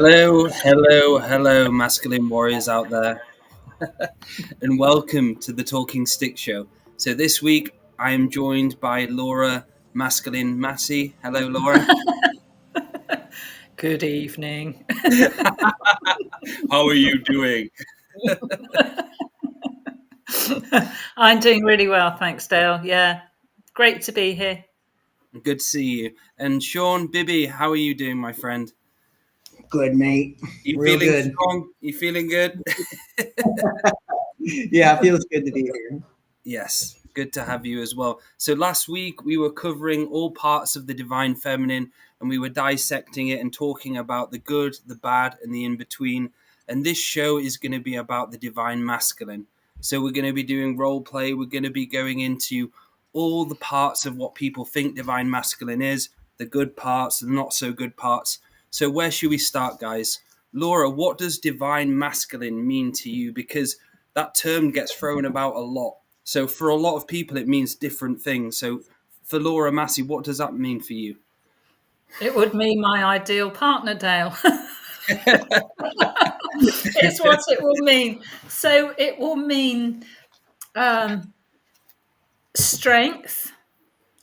Hello, masculine warriors out there, and welcome to the Talking Stick Show. So this week I am joined by Laura Massey. Hello, Laura. Good evening. How are you doing? I'm doing really well, thanks, Dale. Yeah, great to be here. Good to see you. And Sean Bibby, how are you doing, my friend? Good, mate. You Real feeling good. strong? You feeling good? Yeah, it feels good to be here. Yes, good to have you as well. So last week we were covering all parts of the divine feminine, and we were dissecting it and talking about the good, the bad, and the in-between. And this show is going to be about the divine masculine. So we're going to be doing role play. We're going to be going into all the parts of what people think divine masculine is, the good parts, the not so good parts. So where should we start, guys? Laura, what does divine masculine mean to you? Because that term gets thrown about a lot. So for a lot of people, it means different things. So for Laura Massey, what does that mean for you? It would mean my ideal partner, Dale. It's what it will mean. So it will mean strength,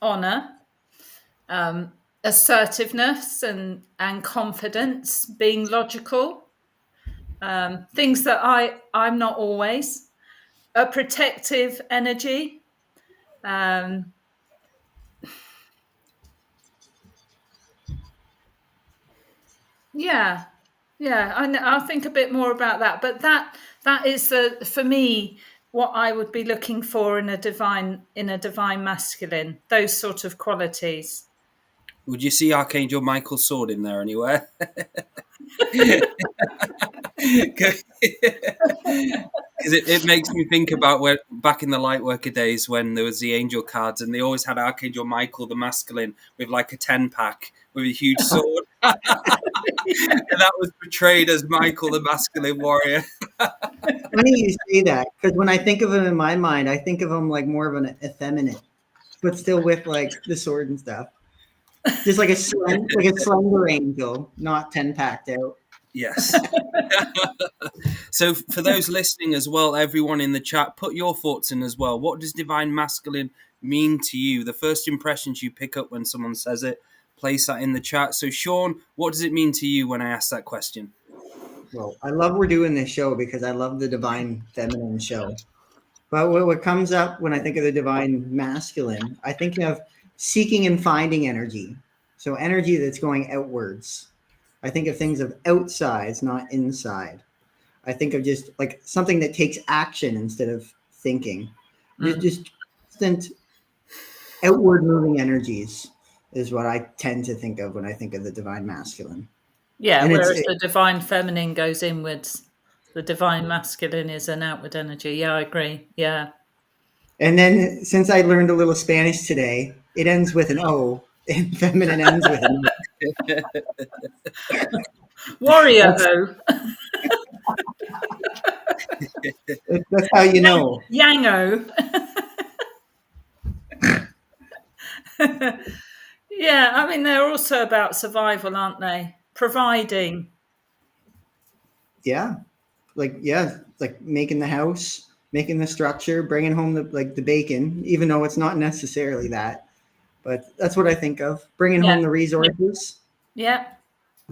honor, assertiveness and confidence, being logical, things that I'm not always, a protective energy, I'll think a bit more about that. But that is for me what I would be looking for in a divine masculine. Those sort of qualities. Would you see Archangel Michael's sword in there anywhere? Because it makes me think about when back in the Lightworker days when there was the angel cards and they always had Archangel Michael the masculine with like a 10-pack with a huge sword. And that was portrayed as Michael the masculine warrior. Funny you say that, because when I think of him in my mind, I think of him like more of an effeminate, but still with like the sword and stuff. Just like a slender angel, not 10-packed out. Yes. So for those listening as well, everyone in the chat, put your thoughts in as well. What does divine masculine mean to you? The first impressions you pick up when someone says it, place that in the chat. So Sean, what does it mean to you when I ask that question? Well, I love we're doing this show because I love the divine feminine show. But what comes up when I think of the divine masculine, I think of seeking and finding energy. So energy that's going outwards. I think of things of outsides, not inside. I think of just like something that takes action instead of thinking. Just constant outward moving energies is what I tend to think of when I think of the divine masculine. Yeah, and whereas the divine feminine goes inwards, the divine masculine is an outward energy. Yeah, I agree. Yeah. And then since I learned a little Spanish today, it ends with an O, and feminine ends with an O. Warrior, though. That's how you know. Yango. Yeah, I mean, they're also about survival, aren't they? Providing. Yeah. Like making the house, making the structure, bringing home the bacon, even though it's not necessarily that. But that's what I think of. Bringing home the resources. Yeah.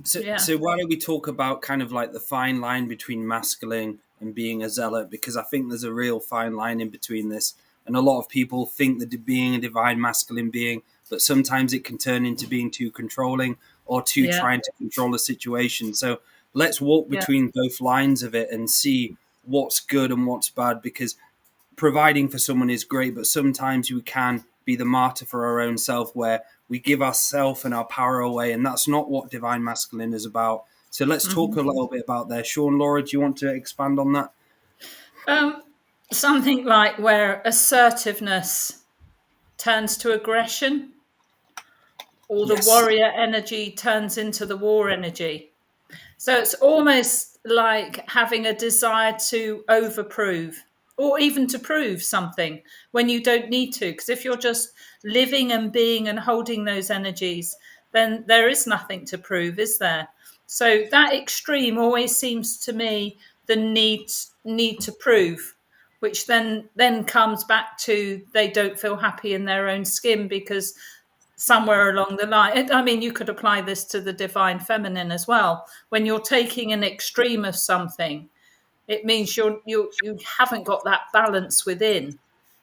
So why don't we talk about kind of like the fine line between masculine and being a zealot? Because I think there's a real fine line in between this. And a lot of people think that being a divine masculine being, but sometimes it can turn into being too controlling or too trying to control a situation. So let's walk between both lines of it and see what's good and what's bad, because providing for someone is great, but sometimes we can be the martyr for our own self where we give ourselves and our power away, and that's not what divine masculine is about. So let's talk a little bit about that. Sean, Laura, do you want to expand on that? Something like where assertiveness turns to aggression, or the warrior energy turns into the war energy. So it's almost like having a desire to overprove or even to prove something when you don't need to. Because if you're just living and being and holding those energies, then there is nothing to prove, is there? So that extreme always seems to me the need to prove, which then comes back to they don't feel happy in their own skin because somewhere along the line, I mean, you could apply this to the divine feminine as well. When you're taking an extreme of something, it means you haven't got that balance within,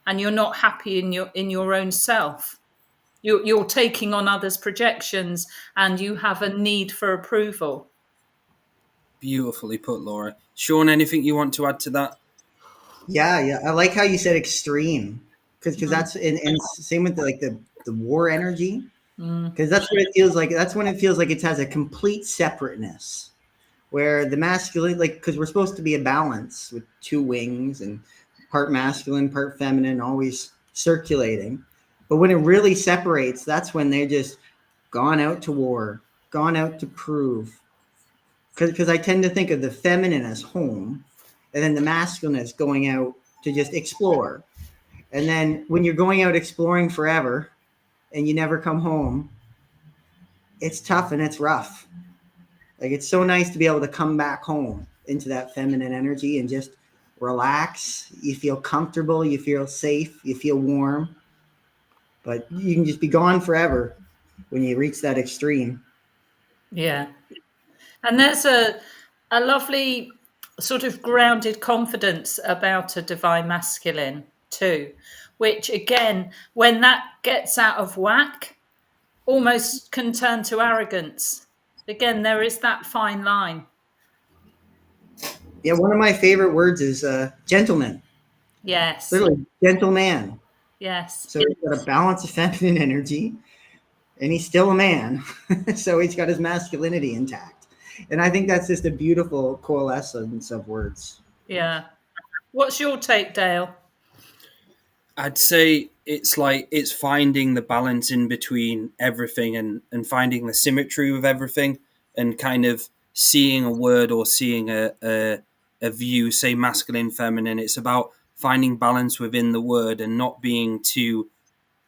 and you're not happy in your own self. You're taking on others' projections, and you have a need for approval. Beautifully put, Laura. Sean, anything you want to add to that? Yeah. I like how you said extreme, because that's and same with the war energy, because that's what it feels like. That's when it feels like it has a complete separateness, where the masculine, like, because we're supposed to be a balance with two wings and part masculine, part feminine, always circulating. But when it really separates, that's when they're just gone out to war, gone out to prove. Because I tend to think of the feminine as home, and then the masculine as going out to just explore. And then when you're going out exploring forever and you never come home, it's tough and it's rough. Like, it's so nice to be able to come back home into that feminine energy and just relax. You feel comfortable, you feel safe, you feel warm. But you can just be gone forever when you reach that extreme. Yeah. And there's a lovely sort of grounded confidence about a divine masculine too, which again, when that gets out of whack, almost can turn to arrogance. Again, there is that fine line. Yeah, one of my favorite words is gentleman. Yes. Literally, gentleman. Yes. So he's got a balance of feminine energy, and he's still a man. So he's got his masculinity intact. And I think that's just a beautiful coalescence of words. Yeah. What's your take, Dale? I'd say it's finding the balance in between everything and finding the symmetry with everything, and kind of seeing a word or seeing a view, say masculine, feminine. It's about finding balance within the word and not being too,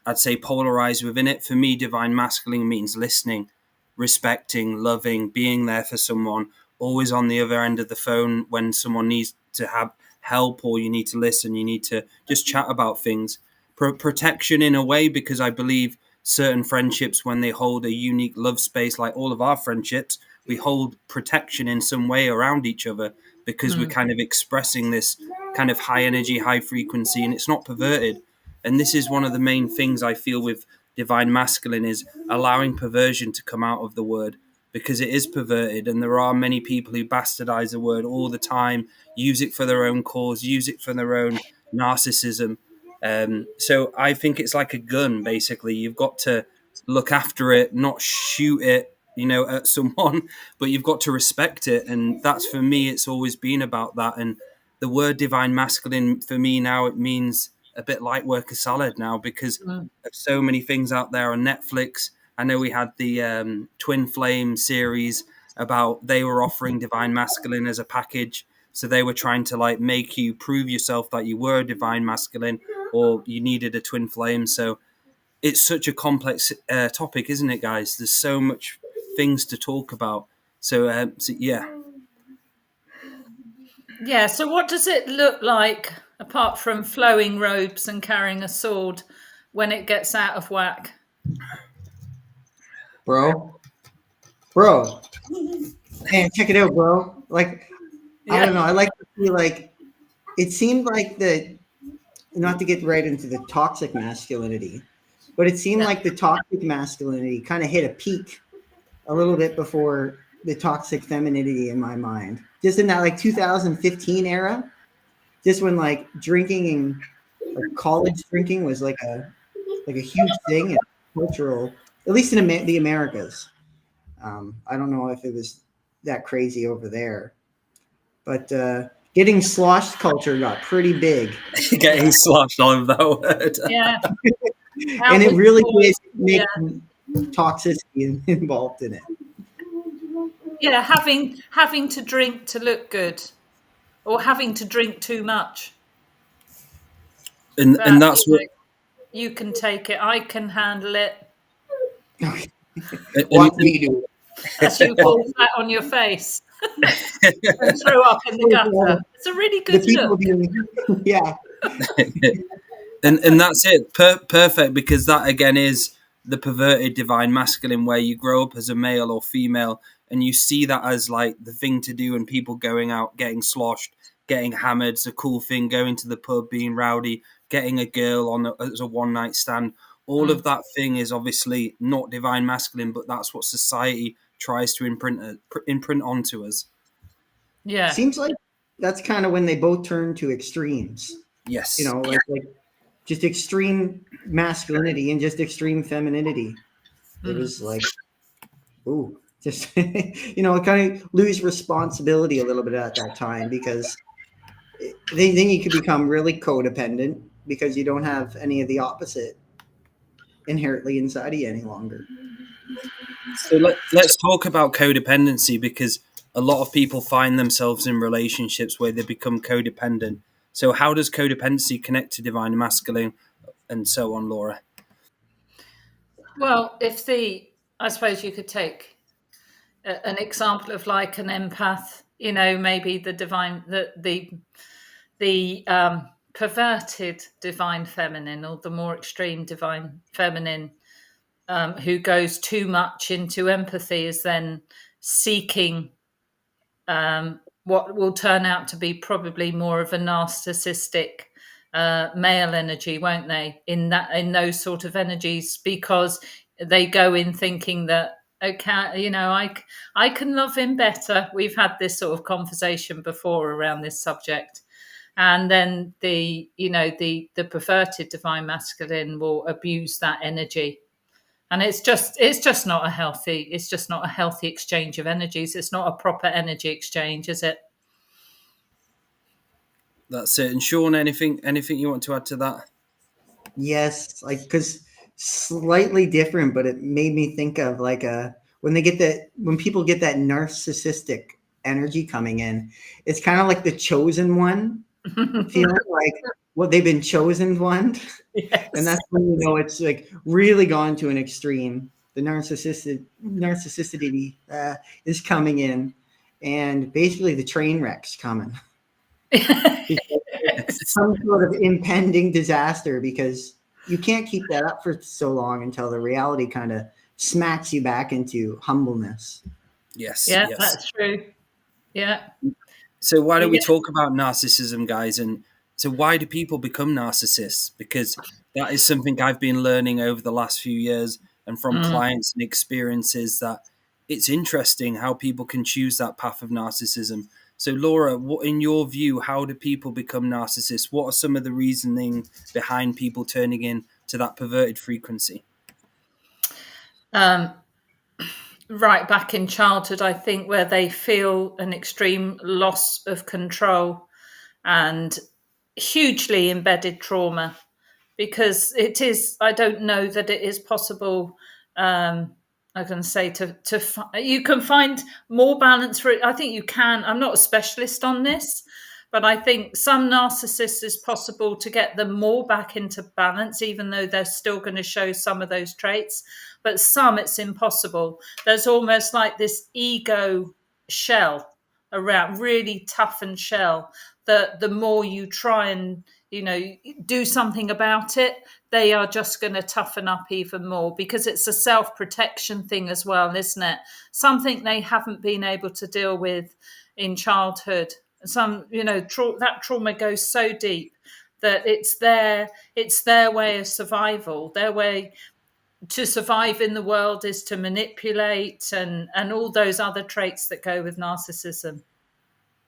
I'd say, polarized within it. For me, divine masculine means listening, respecting, loving, being there for someone, always on the other end of the phone when someone needs to have help, or you need to listen, you need to just chat about things. Protection in a way, because I believe certain friendships, when they hold a unique love space, like all of our friendships, we hold protection in some way around each other, because we're kind of expressing this kind of high energy, high frequency, and it's not perverted. And this is one of the main things I feel with divine masculine, is allowing perversion to come out of the word, because it is perverted, and there are many people who bastardize the word all the time, use it for their own cause, use it for their own narcissism. So I think it's like a gun, basically. You've got to look after it, not shoot it, at someone, but you've got to respect it. And that's, for me, it's always been about that. And the word divine masculine, for me now, it means a bit light worker salad now, because of so many things out there on Netflix. I know we had the Twin Flame series about, they were offering divine masculine as a package. So they were trying to make you prove yourself that you were divine masculine, or you needed a twin flame. So it's such a complex topic, isn't it, guys? There's so much things to talk about. So yeah. Yeah. So what does it look like, apart from flowing robes and carrying a sword, when it gets out of whack? Bro, man, check it out, bro. I don't know. I like to feel like it seemed like not to get right into the toxic masculinity, but it seemed like the toxic masculinity kind of hit a peak a little bit before the toxic femininity in my mind. Just in that 2015 era, just when drinking and college drinking was like a huge thing and cultural, at least in the Americas. I don't know if it was that crazy over there, but getting sloshed culture got pretty big. Getting sloshed, I love that word. Yeah. And it really did make toxicity involved in it. Yeah, having to drink to look good, or having to drink too much. And that's what you can take it. I can handle it. What do you do? as you fall flat on your face and throw up in the gutter. It's a really good look. Yeah. And that's it. Perfect, because that again is the perverted divine masculine, where you grow up as a male or female and you see that as like the thing to do, and people going out getting sloshed, getting hammered, it's a cool thing, going to the pub, being rowdy, getting a girl as a one night stand. All of that thing is obviously not divine masculine, but that's what society tries to imprint onto us. Yeah. Seems like that's kind of when they both turn to extremes. Yes. You know, like just extreme masculinity and just extreme femininity. It was like, ooh, just, you know, kind of lose responsibility a little bit at that time, because then you could become really codependent because you don't have any of the opposite inherently inside of you any longer. So let's talk about codependency, because a lot of people find themselves in relationships where they become codependent. So how does codependency connect to divine masculine and so on, Laura? Well, I suppose you could take an example of like an empath, you know, maybe the perverted divine feminine, or the more extreme divine feminine, who goes too much into empathy, is then seeking what will turn out to be probably more of a narcissistic male energy, won't they? In those sort of energies, because they go in thinking that, okay, you know, I can love him better. We've had this sort of conversation before around this subject. And then the perverted divine masculine will abuse that energy. And it's just not a healthy exchange of energies. It's not a proper energy exchange, is it? That's it. And Sean, anything you want to add to that? Yes, like, because slightly different, but it made me think of like when people get that narcissistic energy coming in, it's kind of like the chosen one, feeling like what they've been chosen one. Yes. And that's when you know it's like really gone to an extreme. The narcissicity is coming in, and basically the train wreck's coming. Some sort of impending disaster, because you can't keep that up for so long until the reality kind of smacks you back into humbleness. Yes. Yeah, yes. That's true. Yeah. So why don't we talk about narcissism, guys? And so why do people become narcissists? Because that is something I've been learning over the last few years, and from clients and experiences, that it's interesting how people can choose that path of narcissism. So Laura, what, in your view, how do people become narcissists? What are some of the reasoning behind people turning in to that perverted frequency? Right back in childhood, I think, where they feel an extreme loss of control and hugely embedded trauma, because I don't know that it is possible. I can say you can find more balance for it. I think you can. I'm not a specialist on this, but I think some narcissists is possible to get them more back into balance, even though they're still going to show some of those traits. But some, it's impossible. There's almost like this ego shell around, really toughened shell, that the more you try and, do something about it, they are just going to toughen up even more, because it's a self-protection thing as well, isn't it? Something they haven't been able to deal with in childhood. That trauma goes so deep that it's their way of survival. Their way to survive in the world is to manipulate and all those other traits that go with narcissism.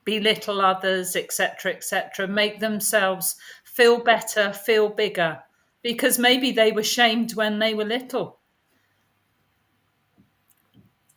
Belittle others, etc., make themselves feel better, feel bigger, because maybe they were shamed when they were little.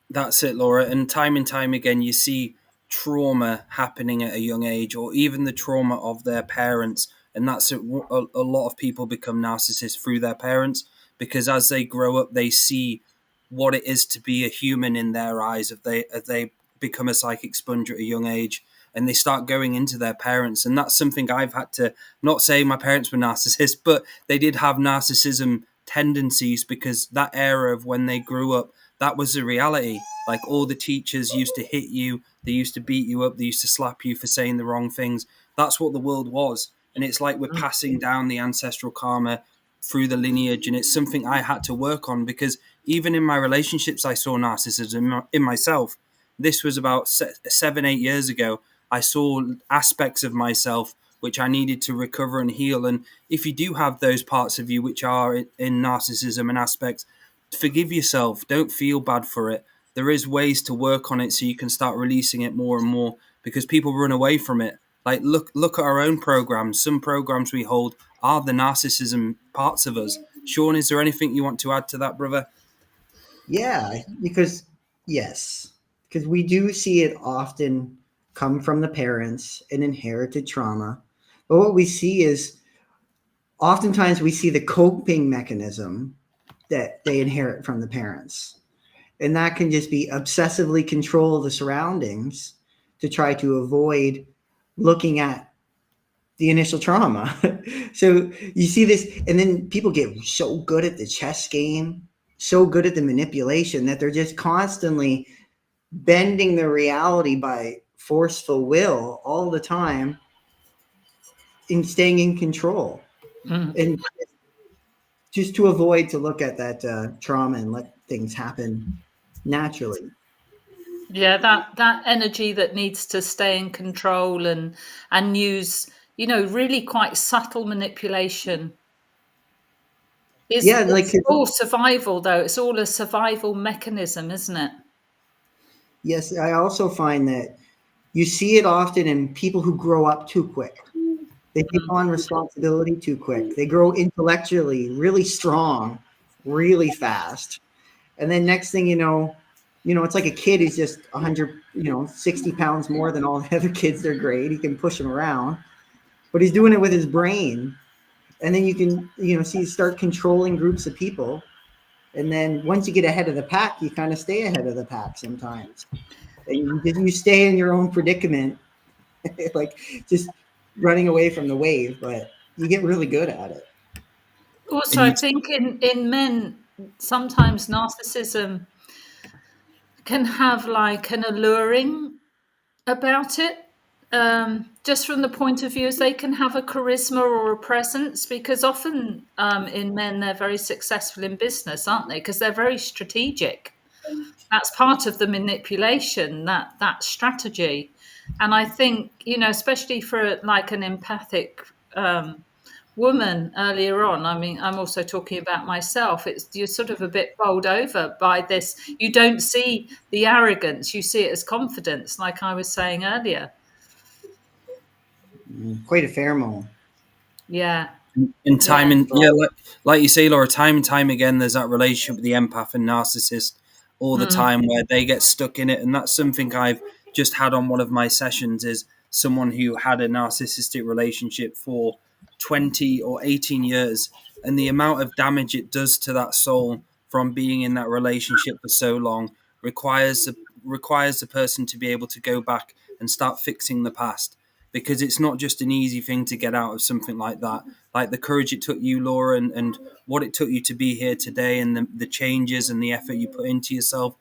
That's it, Laura. And time again, you see trauma happening at a young age, or even the trauma of their parents. And that's a lot of people become narcissists through their parents, because as they grow up, they see what it is to be a human in their eyes. If they become a psychic sponge at a young age, and they start going into their parents. And that's something I've had to, not say my parents were narcissists, but they did have narcissism tendencies, because that era of when they grew up, that was the reality. Like, all the teachers used to hit you, they used to beat you up, they used to slap you for saying the wrong things. That's what the world was. And it's like we're passing down the ancestral karma through the lineage, and it's something I had to work on, because even in my relationships I saw narcissism in myself. This was about 7-8 years ago. I saw aspects of myself which I needed to recover and heal. And if you do have those parts of you which are in narcissism and aspects, forgive yourself. Don't feel bad for it. There is ways to work on it so you can start releasing it more and more, because people run away from it. Like, look at our own programs. Some programs we hold are the narcissism parts of us. Sean, is there anything you want to add to that, brother? Yeah, because yes, because we do see it often come from the parents and inherited trauma. But what we see is oftentimes we see the coping mechanism that they inherit from the parents. And that can just be obsessively control the surroundings to try to avoid looking at the initial trauma. So you see this, and then people get so good at the chess game, so good at the manipulation, that they're just constantly bending the reality by forceful will all the time in staying in control. And just to avoid to look at that trauma and let things happen naturally. Yeah, that energy that needs to stay in control and use, really quite subtle manipulation. Yeah, like, It's all survival, though. It's all a survival mechanism, isn't it? yes, I also find that you see it often in people who grow up too quick. They take on responsibility too quick. They grow intellectually really strong, really fast. And then next thing it's like a kid who's just 100, 60 pounds more than all the other kids their grade. He can push them around, but he's doing it with his brain. And then you can, see start controlling groups of people. And then once you get ahead of the pack, you kind of stay ahead of the pack sometimes. And you stay in your own predicament, like just running away from the wave, but you get really good at it. Also, And I you, think in men, sometimes narcissism can have like an alluring about it. Just from the point of view as they can have a charisma or a presence, because often in men they're very successful in business, aren't they? Because they're very strategic. That's part of the manipulation, that strategy. And I think, especially for like an empathic woman earlier on, I mean, I'm also talking about myself, you're sort of a bit bowled over by this. You don't see the arrogance, you see it as confidence, like I was saying earlier. Quite a pheromone. Yeah. in time Yeah. and yeah, like you say, Laura, time and time again, there's that relationship with the empath and narcissist all the time where they get stuck in it. And that's something I've just had on one of my sessions, is someone who had a narcissistic relationship for 20 or 18 years, and the amount of damage it does to that soul from being in that relationship for so long requires the person to be able to go back and start fixing the past, because it's not just an easy thing to get out of something like that. Like the courage it took you, Laura, and what it took you to be here today, and the changes and the effort you put into yourself.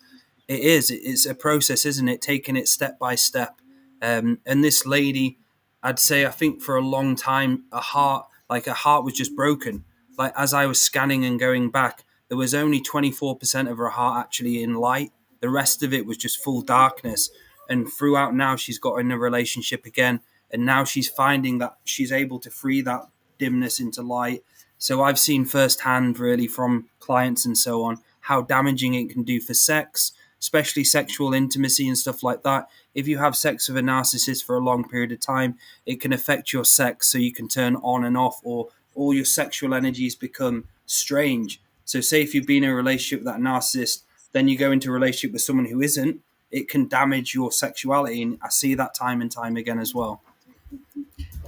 It's a process, isn't it? Taking it step by step. And this lady, I'd say, I think for a long time, her heart was just broken. Like, as I was scanning and going back, there was only 24% of her heart actually in light. The rest of it was just full darkness. And throughout now, she's got in a relationship again, and now she's finding that she's able to free that dimness into light. So I've seen firsthand, really, from clients and so on, how damaging it can do for sex, especially sexual intimacy and stuff like that. If you have sex with a narcissist for a long period of time, it can affect your sex, so you can turn on and off, or all your sexual energies become strange. So say if you've been in a relationship with that narcissist, then you go into a relationship with someone who isn't, it can damage your sexuality. And I see that time and time again as well.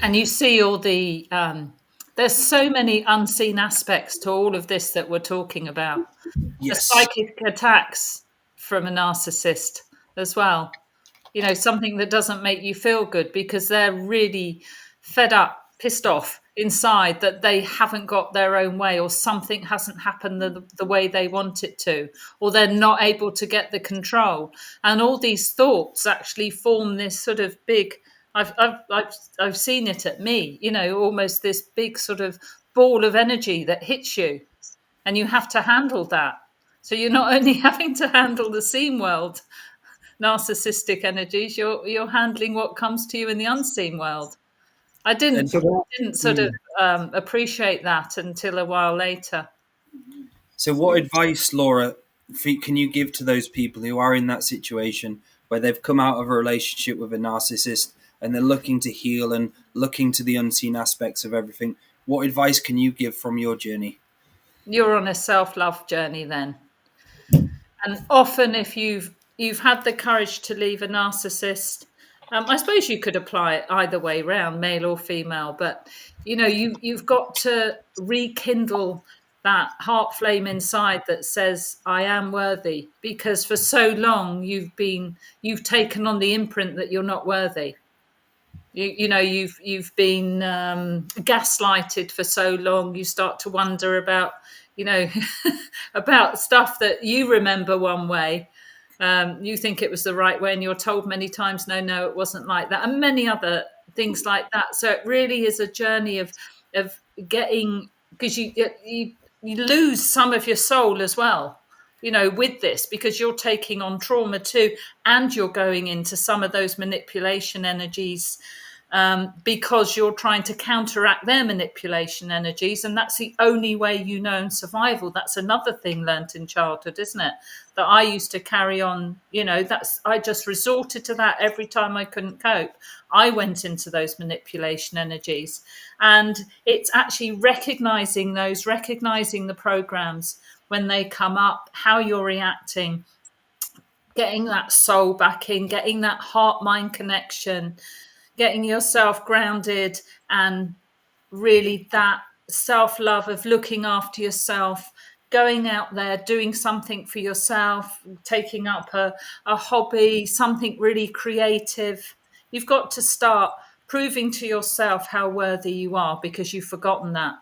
And you see all the there's so many unseen aspects to all of this that we're talking about. The Yes. psychic attacks from a narcissist as well. Something that doesn't make you feel good because they're really fed up, pissed off, inside that they haven't got their own way, or something hasn't happened the way they want it to, or they're not able to get the control. And all these thoughts actually form this sort of big, I've seen it at me, you know, almost this big sort of ball of energy that hits you, and you have to handle that. So you're not only having to handle the seen world narcissistic energies, you're handling what comes to you in the unseen world. I didn't sort of appreciate that until a while later. So what advice, Laura, can you give to those people who are in that situation where they've come out of a relationship with a narcissist and they're looking to heal and looking to the unseen aspects of everything? What advice can you give from your journey? You're on a self-love journey then. And often if you've had the courage to leave a narcissist, I suppose you could apply it either way round, male or female, but you know, you've got to rekindle that heart flame inside that says, I am worthy, because for so long you've taken on the imprint that you're not worthy. You know, you've been gaslighted for so long. You start to wonder about, you know, about stuff that you remember one way. You think it was the right way, and you're told many times, no, it wasn't like that, and many other things like that. So it really is a journey of getting, because you lose some of your soul as well, you know, with this, because you're taking on trauma too, and you're going into some of those manipulation energies, because you're trying to counteract their manipulation energies, and that's the only way you know in survival. That's another thing learnt in childhood, isn't it? That I used to carry on, you know, I just resorted to that every time I couldn't cope. I went into those manipulation energies, and it's actually recognizing the programs when they come up, how you're reacting, getting that soul back in, getting that heart-mind connection, getting yourself grounded, and really that self-love of looking after yourself, going out there, doing something for yourself, taking up a hobby, something really creative. You've got to start proving to yourself how worthy you are, because you've forgotten that.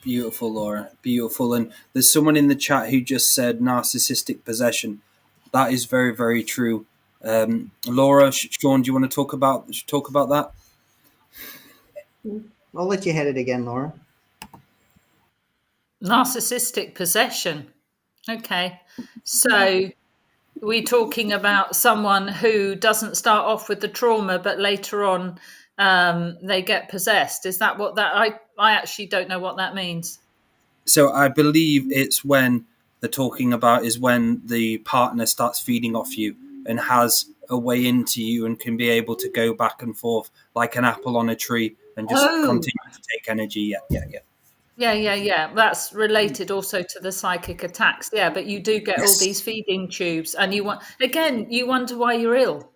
Beautiful, Laura. Beautiful. And there's someone in the chat who just said narcissistic possession. That is very, very true. Laura, Sean, do you want to talk about that? I'll let you head it again, Laura. Narcissistic possession. Okay. So we're talking about someone who doesn't start off with the trauma, but later on they get possessed. Is that what that... I actually don't know what that means. So I believe it's when they're talking about is when the partner starts feeding off you and has a way into you and can be able to go back and forth like an apple on a tree and just continue to take energy. Yeah. That's related also to the psychic attacks. Yeah, but you do get all these feeding tubes, and you wonder why you're ill.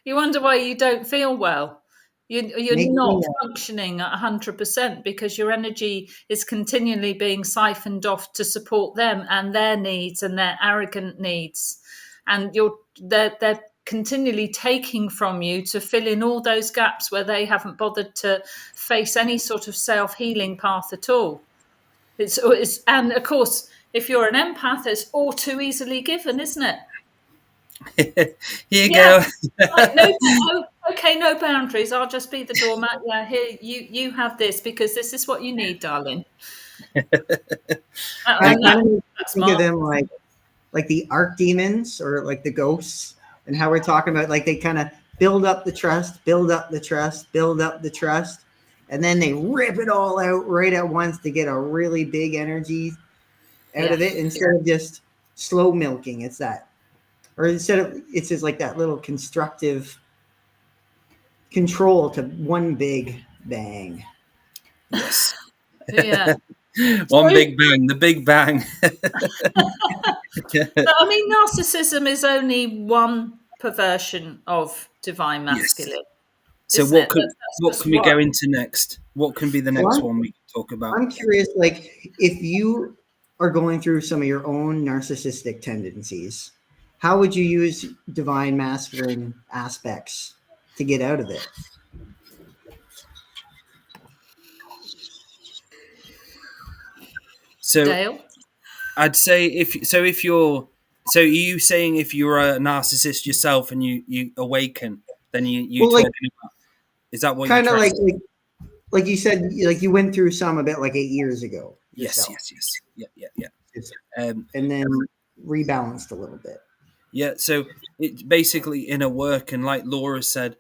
You wonder why you don't feel well. You're not functioning at 100% because your energy is continually being siphoned off to support them and their needs and their arrogant needs, and they're continually taking from you to fill in all those gaps where they haven't bothered to face any sort of self-healing path at all. And of course, if you're an empath, it's all too easily given, isn't it? Here you go. Like, no boundaries. I'll just be the doormat. Yeah, here you have this because this is what you need, darling. I kind of think of them like the archdemons or like the ghosts, and how we're talking about, like, they kind of build up the trust, and then they rip it all out right at once to get a really big energy out of it, instead of just slow milking. It's just like that little constructive control to one big bang. Yes. Yeah. One big bang, the big bang. I mean, narcissism is only one perversion of divine masculine. So what can we go into next? What can be the next one we can talk about? I'm curious, like, if you are going through some of your own narcissistic tendencies, how would you use divine masculine aspects to get out of it? So Dale? I'd say if you're so are you saying if you're a narcissist yourself and you awaken, then you Well, like talking about, is that what you're kind of trying to say? like you said, like you went through some a bit like 8 years ago Yes, yourself, yes, yes. Yeah, yeah, yeah. It's- Um, and then rebalanced a little bit. yeah, so it's basically inner work, and like Laura said,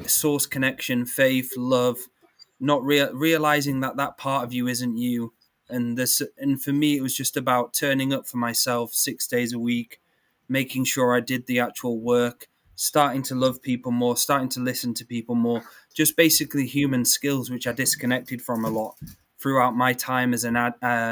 source connection, faith, love, not realizing that that part of you isn't you, and this, and for me, it was just about turning up for myself 6 days a week, making sure I did the actual work, starting to love people more, starting to listen to people more, just basically human skills, which I disconnected from a lot throughout my time as an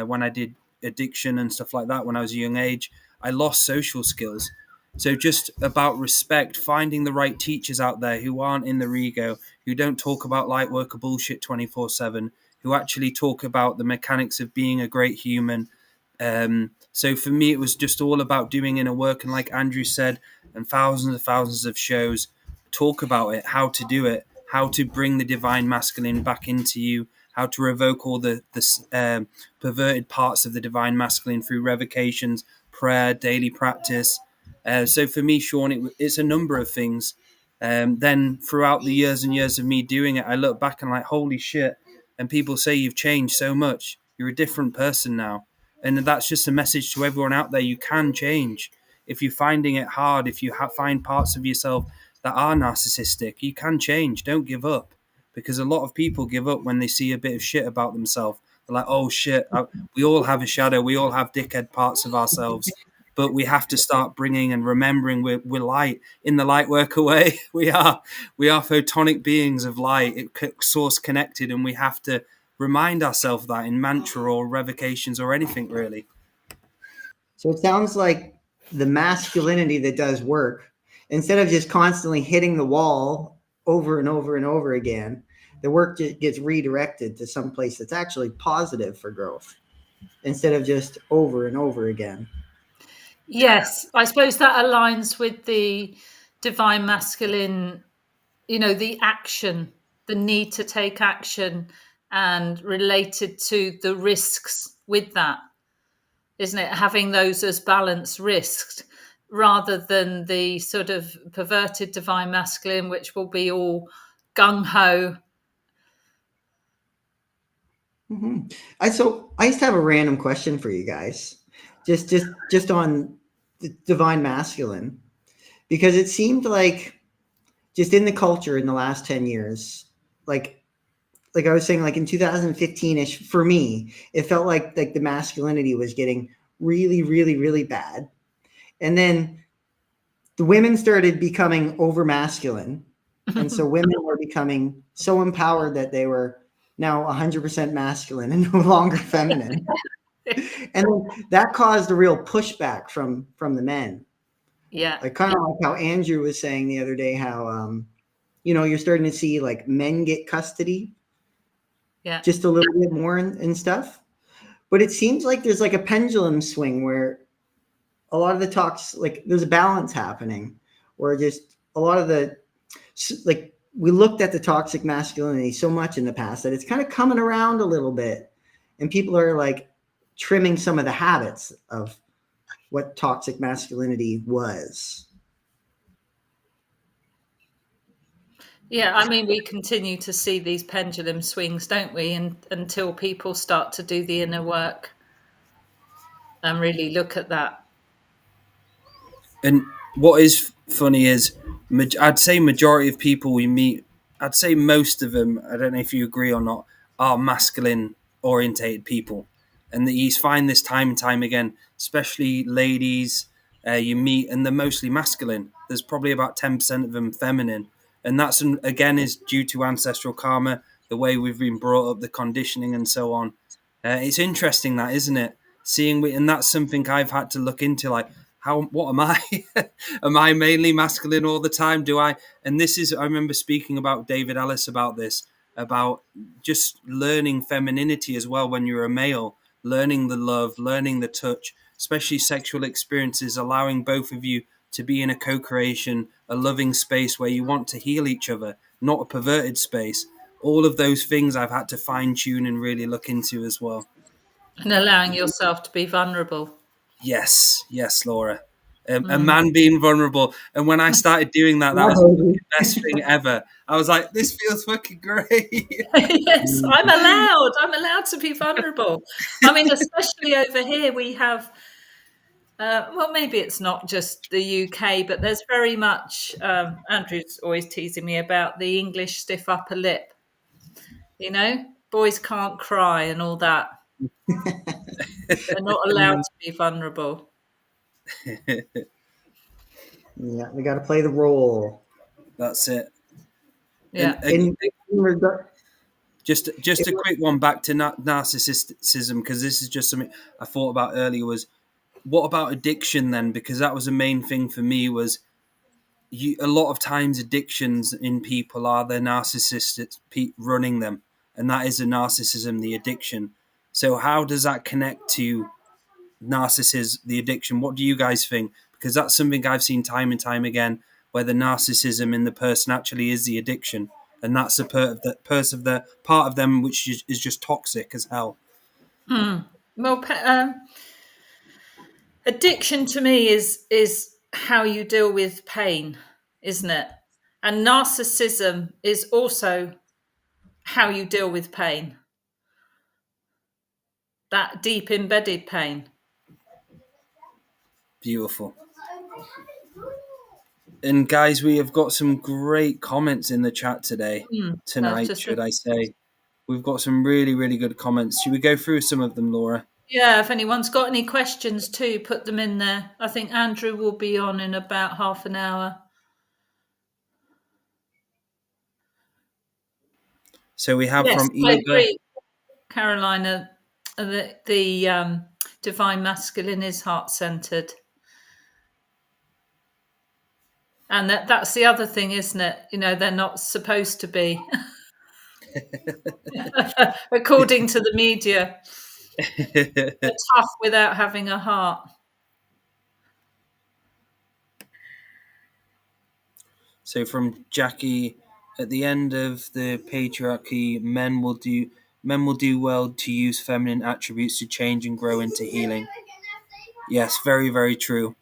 when I did addiction and stuff like that when I was a young age. I lost social skills. So just about respect, finding the right teachers out there who aren't in their ego, who don't talk about light worker bullshit 24/7, who actually talk about the mechanics of being a great human. So for me, it was just all about doing inner work, and like Andrew said, and thousands of shows talk about it, how to do it, how to bring the divine masculine back into you, how to revoke all the perverted parts of the divine masculine through revocations, prayer, daily practice. So for me, Sean, it's a number of things. Then throughout the years and years of me doing it, I look back and like, holy shit. And people say you've changed so much. You're a different person now. And that's just a message to everyone out there. You can change. If you're finding it hard, if you find parts of yourself that are narcissistic, you can change. Don't give up. Because a lot of people give up when they see a bit of shit about themselves. They're like, oh shit, we all have a shadow. We all have dickhead parts of ourselves. But we have to start bringing and remembering we're light in the light worker way. We are photonic beings of light, source connected, and we have to remind ourselves that in mantra or revocations or anything really. So it sounds like the masculinity that does work, instead of just constantly hitting the wall over and over and over again, the work gets redirected to some place that's actually positive for growth instead of just over and over again. Yes, I suppose that aligns with the divine masculine, the action, the need to take action, and related to the risks with that, isn't it? Having those as balanced risks rather than the sort of perverted divine masculine, which will be all gung ho. Mm-hmm. I used to have a random question for you guys, just on the divine masculine, because it seemed like just in the culture in the last 10 years, like I was saying, like in 2015-ish, for me, it felt like the masculinity was getting really, really, really bad. And then the women started becoming over masculine. And so women were becoming so empowered that they were now 100% masculine and no longer feminine. And that caused a real pushback from the men. Yeah. Like kind of like how Andrew was saying the other day, how you're starting to see like men get custody just a little bit more and stuff. But it seems like there's like a pendulum swing where a lot of the talks, like there's a balance happening, where just a lot of the, like we looked at the toxic masculinity so much in the past that it's kind of coming around a little bit, and people are like trimming some of the habits of what toxic masculinity was. Yeah, I mean, we continue to see these pendulum swings, don't we? And until people start to do the inner work and really look at that. And what is funny is, I'd say majority of people we meet, I'd say most of them, I don't know if you agree or not, are masculine orientated people. And that you find this time and time again, especially ladies you meet, and they're mostly masculine. There's probably about 10% of them feminine. And that's, again, is due to ancestral karma, the way we've been brought up, the conditioning and so on. It's interesting that, isn't it? And that's something I've had to look into, like, what am I? Am I mainly masculine all the time? And this is, I remember speaking about David Ellis about this, about just learning femininity as well when you're a male, learning the love, learning the touch, especially sexual experiences, allowing both of you to be in a co-creation, a loving space where you want to heal each other, not a perverted space. All of those things I've had to fine tune and really look into as well. And allowing yourself to be vulnerable. Yes, Laura. A man being vulnerable. And when I started doing that, that was Yeah, the best thing ever. I was like, this feels fucking great. Yes, I'm allowed to be vulnerable. I mean, especially over here, we have, well, maybe it's not just the UK, but there's very much, Andrew's always teasing me about the English stiff upper lip. You know, boys can't cry and all that. They're not allowed to be vulnerable. Yeah, we got to play the role. That's it. Yeah. And In regard, just a quick one back to narcissism, because this is just something I thought about earlier, was what about addiction then? Because that was a main thing for me, was a lot of times addictions in people are the narcissist running them, and that is a narcissism, the addiction. So how does that connect to narcissism, the addiction? What do you guys think? Because that's something I've seen time and time again, where the narcissism in the person actually is the addiction, and that's the part of them which is just toxic as hell. Well, addiction to me is how you deal with pain, isn't it? And narcissism is also how you deal with pain. That deep embedded pain. Beautiful. And guys, we have got some great comments in the chat tonight, should I say. We've got some really, really good comments. Should we go through some of them, Laura? Yeah, if anyone's got any questions too, put them in there. I think Andrew will be on in about half an hour. So we have from Eva. I agree, Carolina, the divine masculine is heart-centered. And that's the other thing, isn't it? You know, they're not supposed to be. According to the media. They're tough without having a heart. So from Jackie, at the end of the patriarchy, men will do well to use feminine attributes to change and grow into healing. Yes, very, very true.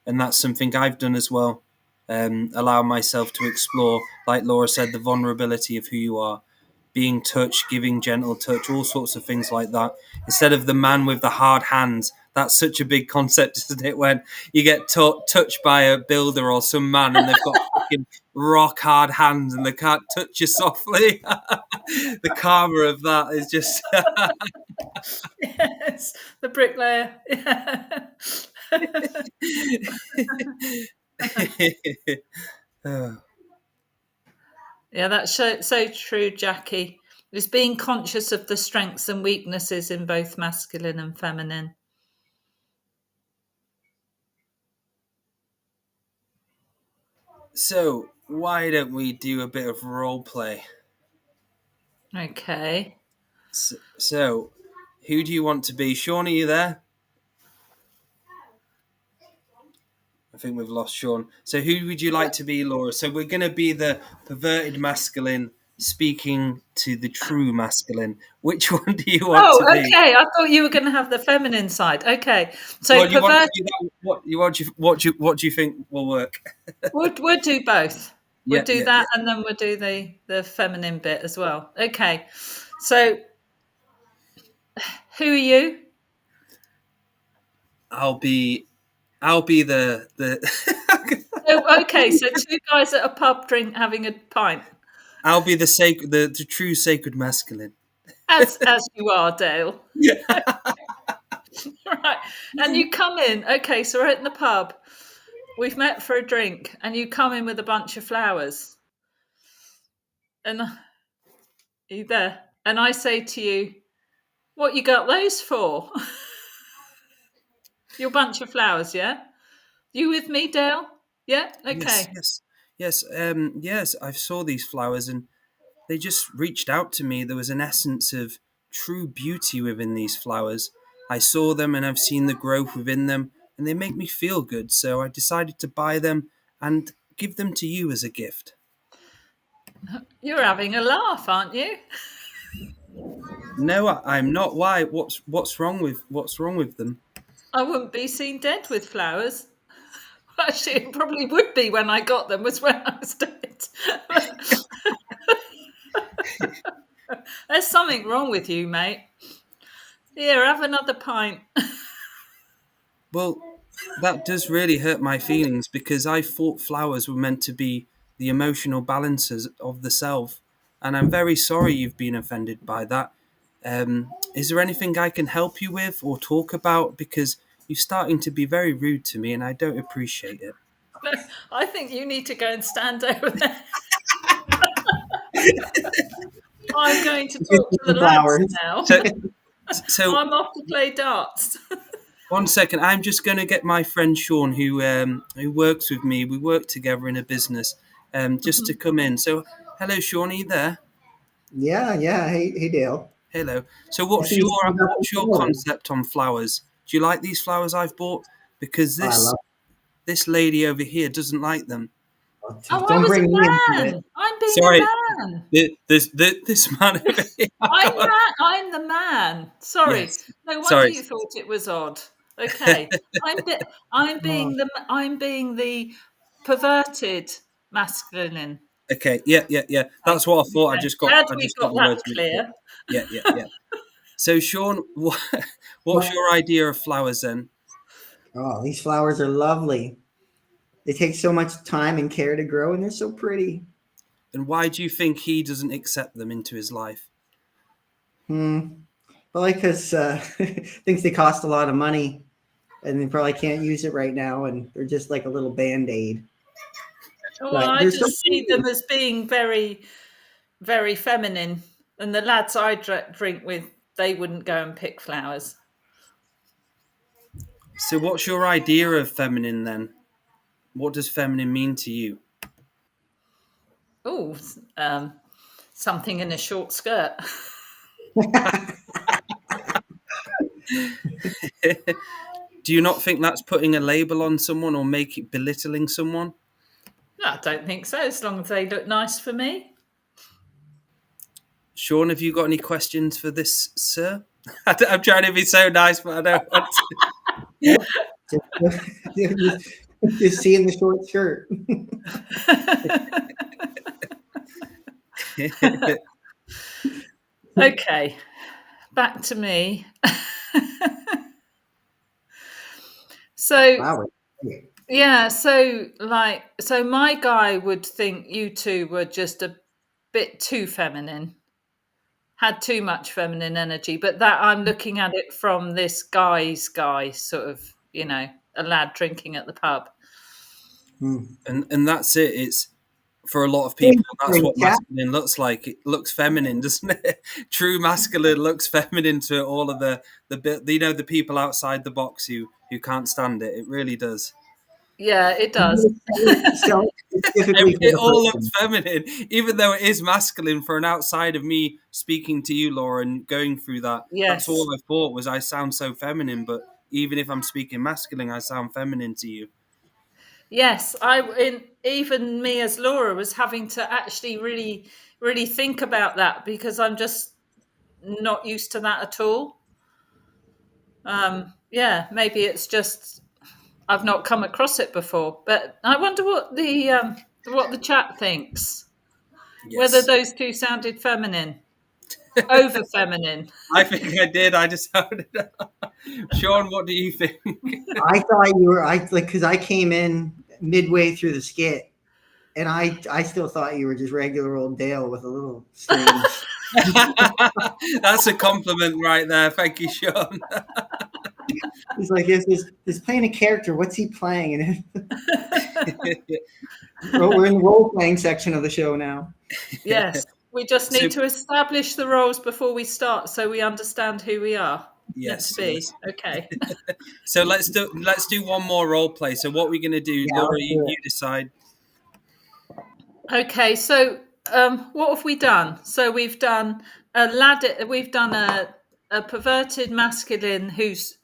And that's something I've done as well. Allow myself to explore, like Laura said, the vulnerability of who you are, being touched, giving gentle touch, all sorts of things like that. Instead of the man with the hard hands, that's such a big concept, isn't it? When you get touched by a builder or some man and they've got fucking rock hard hands and they can't touch you softly. The karma of that is just... Yes, the bricklayer. Yeah, that's so true, Jackie. It's being conscious of the strengths and weaknesses in both masculine and feminine. So, why don't we do a bit of role play? Okay. So, who do you want to be? Sean, are you there? I think we've lost Sean. So who would you like to be, Laura? So we're going to be the perverted masculine speaking to the true masculine. Which one do you want to be? Okay. I thought you were going to have the feminine side. Okay. So well, you want to do that? What do you think will work? We'll do both. We'll do that, and then we'll do the feminine bit as well. Okay. So who are you? I'll be the Oh, okay, so two guys at a pub having a pint. I'll be the true sacred masculine. As you are, Dale. Right. And you come in, okay, so we're at the pub. We've met for a drink, and you come in with a bunch of flowers. And are you there? And I say to you, what you got those for? Your bunch of flowers, yeah? You with me, Dale? Yeah? Okay. Yes. Yes, I saw these flowers and they just reached out to me. There was an essence of true beauty within these flowers. I saw them and I've seen the growth within them and they make me feel good. So I decided to buy them and give them to you as a gift. You're having a laugh, aren't you? No, I'm not. Why? What's wrong with them? I wouldn't be seen dead with flowers. Actually, it probably would be when I got them, was when I was dead. There's something wrong with you, mate. Here, have another pint. Well, that does really hurt my feelings because I thought flowers were meant to be the emotional balances of the self, and I'm very sorry you've been offended by that. Is there anything I can help you with or talk about? Because you're starting to be very rude to me, and I don't appreciate it. I think you need to go and stand over there. I'm going to talk to the lads now. So I'm off to play darts. one second, I'm just going to get my friend Sean, who works with me. We work together in a business, just to come in. So, hello, Sean, are you there? Yeah. Hey, Dale. Hello. So, I see you still got what's the your flowers. concept on flowers? Do you like these flowers I've bought? Because Oh, I love this lady over here doesn't like them. it. Oh, I Don't was a bring me into it. man. I'm being Sorry, a man. this man over here. I'm the man. Sorry. Yes. No wonder Sorry. you thought it was odd. Okay. I'm Oh, being the perverted masculine. Okay. Yeah. That's what I thought. Okay. Glad I we just got got the that words mixed up. clear. Yeah. So, Sean, what's your idea of flowers then? oh, these flowers are lovely. They take so much time and care to grow, and they're so pretty. And why do you think he doesn't accept them into his life? Probably because thinks they cost a lot of money, and they probably can't use it right now, and they're just like a little band-aid. Well, But I they're so just see pretty. them as being very, very feminine. And the lads I drink with, they wouldn't go and pick flowers. So, what's your idea of feminine then? What does feminine mean to you? Oh, something in a short skirt. Do you not think that's putting a label on someone or belittling someone? No, I don't think so, as long as they look nice for me. Sean, have you got any questions for this, sir? I'm trying to be so nice, but I don't want just seeing the short skirt. to. Okay, back to me. So, Flowers. yeah, so my guy would think you two were just a bit too feminine, had too much feminine energy, but that I'm looking at it from this guy's guy, sort of, a lad drinking at the pub. And that's it. It's for a lot of people, that's what Yeah. masculine looks like. It looks feminine, doesn't it? True masculine looks feminine to all of the people outside the box who can't stand it. It really does. Yeah, it does. So specifically for It the all looks person. feminine, even though it is masculine. For an outside of me speaking to you, Laura, and going through that, that's Yes. all I thought was I sound so feminine. But even if I'm speaking masculine, I sound feminine to you. Yes, even me as Laura was having to actually really, really think about that because I'm just not used to that at all. Yeah, maybe it's just I've not come across it before, but I wonder what the chat thinks. Whether Yes, those two sounded feminine, over feminine. I think I did. I just sounded. Sean, what do you think? I thought you were because I came in midway through the skit, and I still thought you were just regular old Dale with a little strange. That's a compliment right there. Thank you, Sean. He's like, is playing a character. What's he playing? And we're in the role playing section of the show now. Yes, we just need to establish the roles before we start, so we understand who we are. Yes, Let's be yes. okay. So let's do one more role play. So what we're gonna do, Yeah, Laura, let's do you it. decide. Okay, so what have we done? So we've done a lad. We've done a perverted masculine who's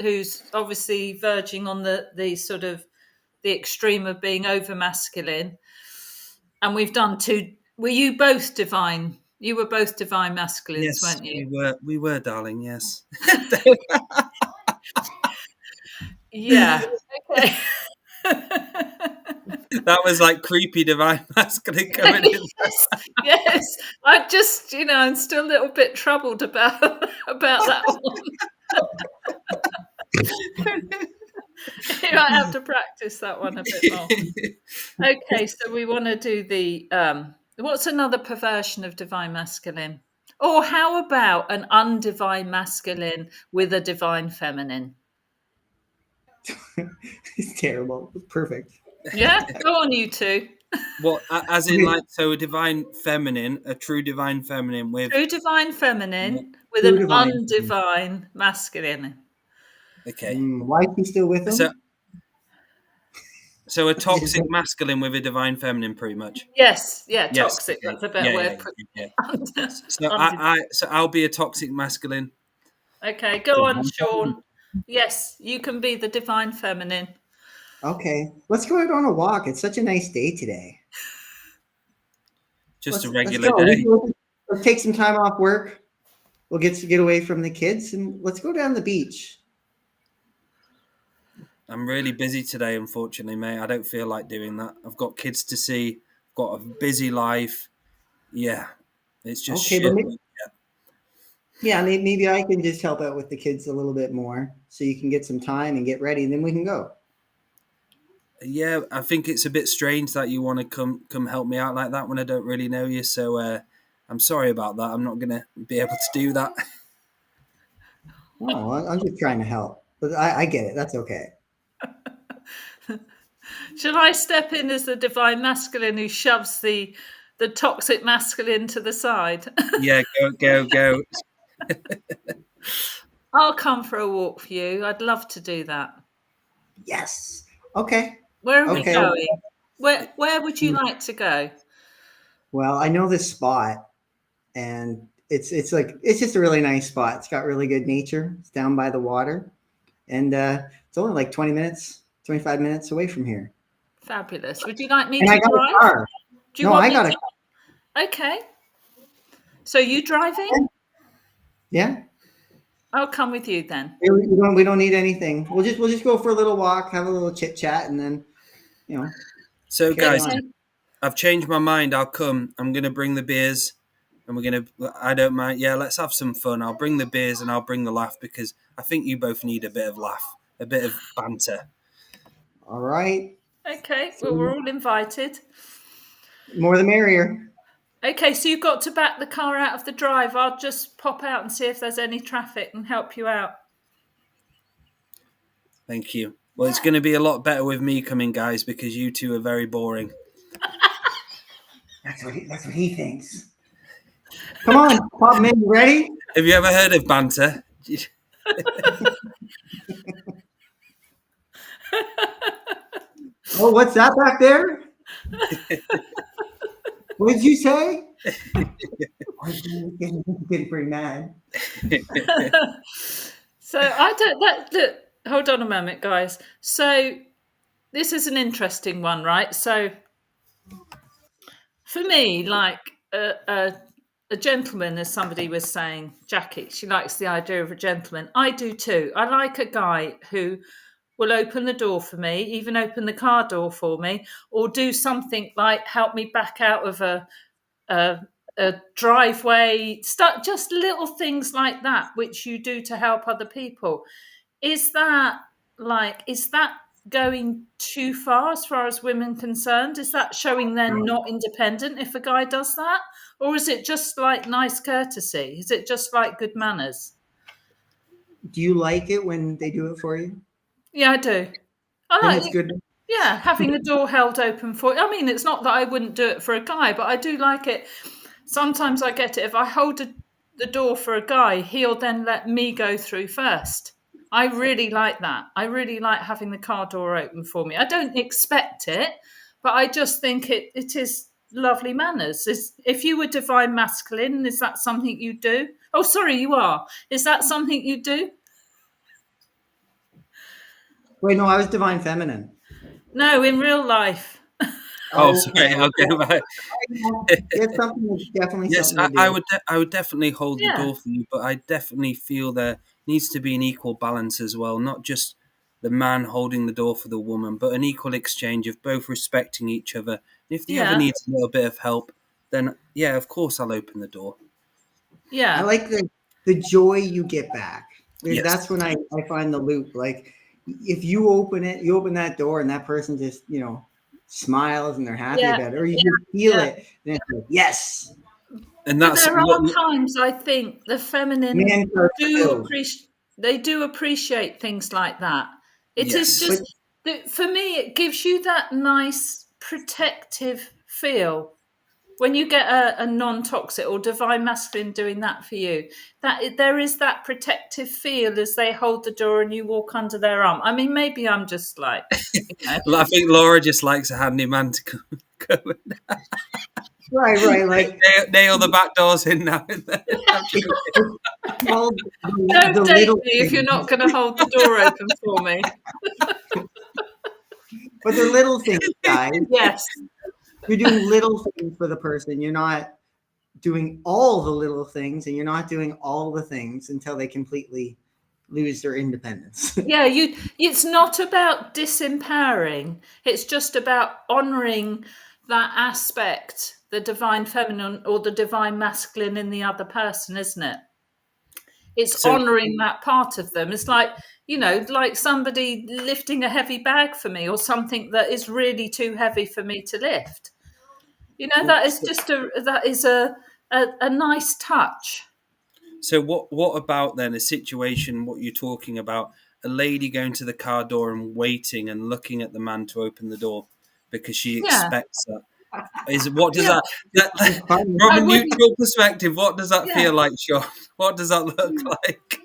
obviously verging on the sort of the extreme of being over masculine, and we've done two. Were you both divine? You were both divine masculines, Yes, weren't you? we were, darling. Yes. Yeah. Okay. That was like creepy divine masculine coming in. Yes, yes. I just, I'm still a little bit troubled about that one. You might have to practice that one a bit more. Okay, so we want to do the what's another perversion of divine masculine? Or how about an undivine masculine with a divine feminine? It's terrible. It's perfect. Yeah, go on, you two. What, as in like, so a divine feminine, a true divine feminine with True divine feminine with True an divine. undivine masculine. okay. Why is he still with him? So a toxic masculine with a divine feminine, pretty much. Yes, yeah, Yes, toxic. okay. That's a better word. Yeah. So I'll be a toxic masculine. Okay, go on, Sean. Yes, you can be the divine feminine. Okay, let's go out on a walk. It's such a nice day today. Just a Let's regular go. day. Let's take some time off work. We'll get away from the kids and let's go down the beach. I'm really busy today, unfortunately, mate. I don't feel like doing that. I've got kids to see, got a busy life. Yeah, it's just Okay, shit. but maybe I can just help out with the kids a little bit more so you can get some time and get ready and then we can go. Yeah, I think it's a bit strange that you want to come help me out like that when I don't really know you. So I'm sorry about that. I'm not going to be able to do that. Oh, I'm just trying to help. But I get it. That's okay. Shall I step in as the divine masculine who shoves the toxic masculine to the side? Yeah, go. I'll come for a walk for you. I'd love to do that. Yes. Okay. Where are we Okay. going? Where would you like to go? Well, I know this spot and it's just a really nice spot. It's got really good nature. It's down by the water. And it's only like 25 minutes away from here. Fabulous. Would you like me And to I got drive? a car. Do you No, want I me got a to? car. Okay. So you driving? Yeah. I'll come with you then. We don't need anything. We'll just go for a little walk, have a little chit chat, and then, So guys, Okay. I've changed my mind. I'll come. I'm going to bring the beers and I don't mind. Yeah, let's have some fun. I'll bring the beers and I'll bring the laugh because I think you both need a bit of laugh, a bit of banter. All right. Okay. Well, we're all invited. More the merrier. Okay, so you've got to back the car out of the drive. I'll just pop out and see if there's any traffic and help you out. Thank you. Well, it's going to be a lot better with me coming, guys, because you two are very boring. That's what he thinks. Come on, Pop Man, you ready? Have you ever heard of banter? Oh, what's that back there? What did you say? I'm getting pretty mad. So I don't. Look, hold on a moment, guys. So this is an interesting one, right? So for me, like a gentleman, as somebody was saying, Jackie, she likes the idea of a gentleman. I do too. I like a guy who will open the door for me, even open the car door for me, or do something like help me back out of a driveway, start just little things like that, which you do to help other people. Is that going too far as women concerned? Is that showing they're not independent if a guy does that? Or is it just like nice courtesy? Is it just like good manners? Do you like it when they do it for you? Yeah, I do. I Then like it's good. Yeah, having the door held open for. I mean, it's not that I wouldn't do it for a guy, but I do like it. Sometimes I get it. If I hold the door for a guy, he'll then let me go through first. I really like that. I really like having the car door open for me. I don't expect it, but I just think it is lovely manners. If you were divine masculine, is that something you do? Oh, sorry, you are. Is that something you do? Wait, no, I was divine feminine. No, in real life. Oh, Okay. sorry. Okay. Right. It's something. Definitely Yes, something to I do. would. I would definitely hold the Yeah. door for you, but I definitely feel there needs to be an equal balance as well. Not just the man holding the door for the woman, but an equal exchange of both respecting each other. And if the other Yeah. needs a little bit of help, then yeah, of course I'll open the door. I Yeah. like the joy you get back. Yes. That's when I find the loop. Like if you open it, you open that door, and that person just smiles and they're happy Yeah. about it, or you just feel Yeah. it, and it's like, yes, And But that's there are times I think the feminine man card do fulfilled. appreciate they do appreciate things like that. It is yes. But just that for me it gives you that nice protective feel when you get a non-toxic or divine masculine doing that for you. There is that protective feel as they hold the door and you walk under their arm. I mean, maybe I'm just like, you know, I think Laura just likes a handy man to come and right, like nail the back doors in now and then. I'm it's, joking. it's called the don't date little me if you're things. not going to hold the door open for me. But they're little things, guys. Yes. You're doing little things for the person. You're not doing all the little things, and you're not doing all the things until they completely lose their independence. Yeah, it's not about disempowering. It's just about honoring that aspect, the divine feminine or the divine masculine in the other person, isn't it? It's So honoring that part of them. It's like, like somebody lifting a heavy bag for me or something that is really too heavy for me to lift. That is just a nice touch. So what about then a situation, what you're talking about, a lady going to the car door and waiting and looking at the man to open the door because she Yeah. expects that? What does Yeah. that Fun. from I a wouldn't. neutral perspective, what does that Yeah. feel like, Sean? What does that look like?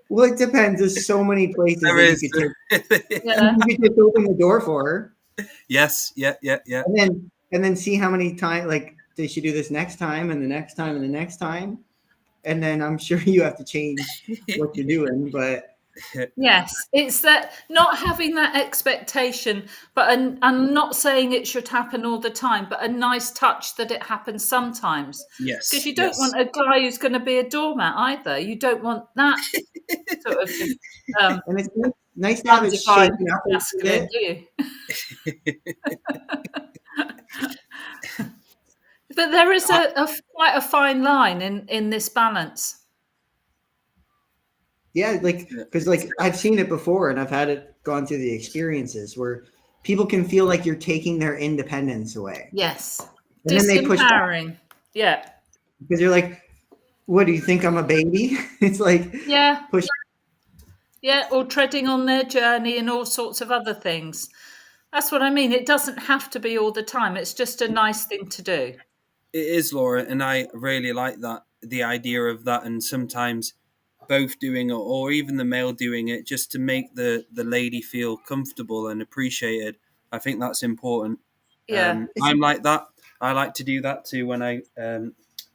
Well, it depends. There's so many places There that you is. could take. Yeah. You could just open the door for her, Yes, yeah. and then see how many times. Like, does she do this next time, and the next time, and the next time? And then I'm sure you have to change what you're doing. But Yes, it's that not having that expectation, but I'm not saying it should happen all the time, but a nice touch that it happens sometimes. Because Yes, you don't yes. want a guy who's going to be a doormat either. You don't want that sort of and it's nice to have it undivided shaken up a little masculine, bit. do you? But there is quite a fine line in this balance. Yeah, like because like I've seen it before, and I've had it gone through the experiences where people can feel like you're taking their independence away, Yes, and then they push back disempowering. Yeah, because you're like, "What do you think I'm a baby?" It's like yeah. push. Yeah, or treading on their journey and all sorts of other things. That's what I mean. It doesn't have to be all the time. It's just a nice thing to do. It is, Laura, and I really like that, the idea of that, and sometimes both doing it or even the male doing it just to make the lady feel comfortable and appreciated. I think that's important. Yeah. I'm like that. I like to do that too when I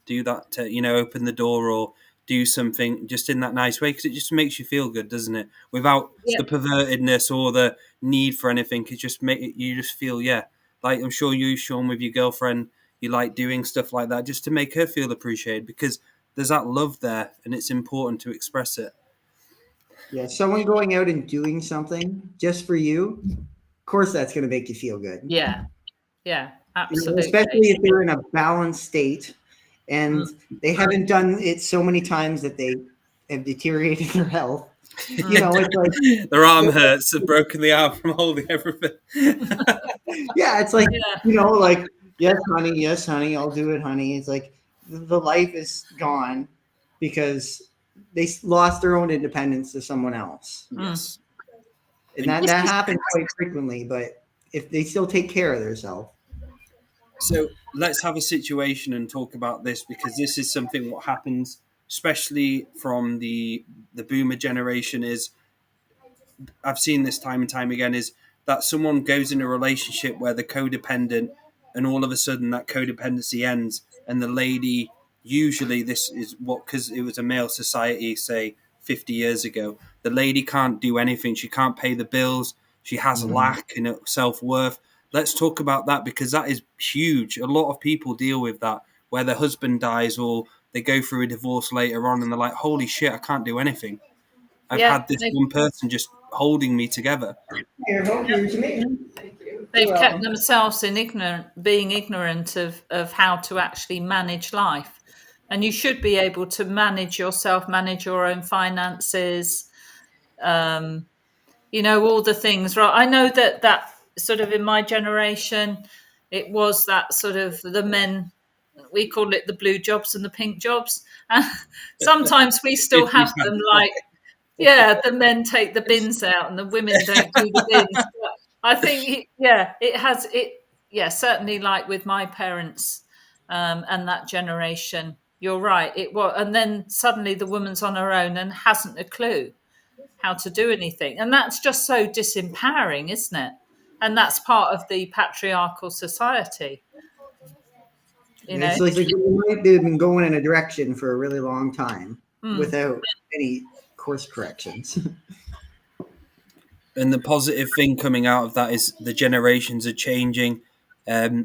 do that to, open the door or do something just in that nice way because it just makes you feel good, doesn't it? Without Yeah. the pervertedness or the need for anything, it just you just feel, yeah, like I'm sure you, Sean, with your girlfriend, you like doing stuff like that just to make her feel appreciated because there's that love there and it's important to express it. Yeah, someone going out and doing something just for you, of course, that's going to make you feel good. Yeah. Yeah. Absolutely. Especially if they're in a balanced state and they haven't done it so many times that they have deteriorated their health. It's like Their arm hurts, have broken the arm from holding everything. yeah, it's like Yeah. like yes, honey, I'll do it, honey. It's like the life is gone because they lost their own independence to someone else, Yes. and that happens quite frequently. But if they still take care of themselves. So let's have a situation and talk about this because this is something what happens, especially from the boomer generation. Is I've seen this time and time again is that someone goes in a relationship where they're codependent, and all of a sudden that codependency ends, and the lady usually this is what because it was a male society, say 50 years ago, the lady can't do anything. She can't pay the bills. She has lack in self worth. let's talk about that, because that is huge. A lot of people deal with that, where their husband dies or they go through a divorce later on and they're like, holy shit, I can't do anything. I've Yeah, had this one person just holding me together. Here, here's me. they've kept themselves in being ignorant of how to actually manage life. And you should be able to manage yourself, manage your own finances, all the things, right? I know that sort of in my generation, it was that sort of the men, we call it the blue jobs and the pink jobs. And sometimes we still have them, like, yeah, the men take the bins out and the women don't do the bins. But I think, certainly like with my parents and that generation, you're right. It was, and then suddenly the woman's on her own and hasn't a clue how to do anything. And that's just so disempowering, isn't it? And that's part of the patriarchal society. It's like they've been going in a direction for a really long time without any course corrections. And the positive thing coming out of that is the generations are changing,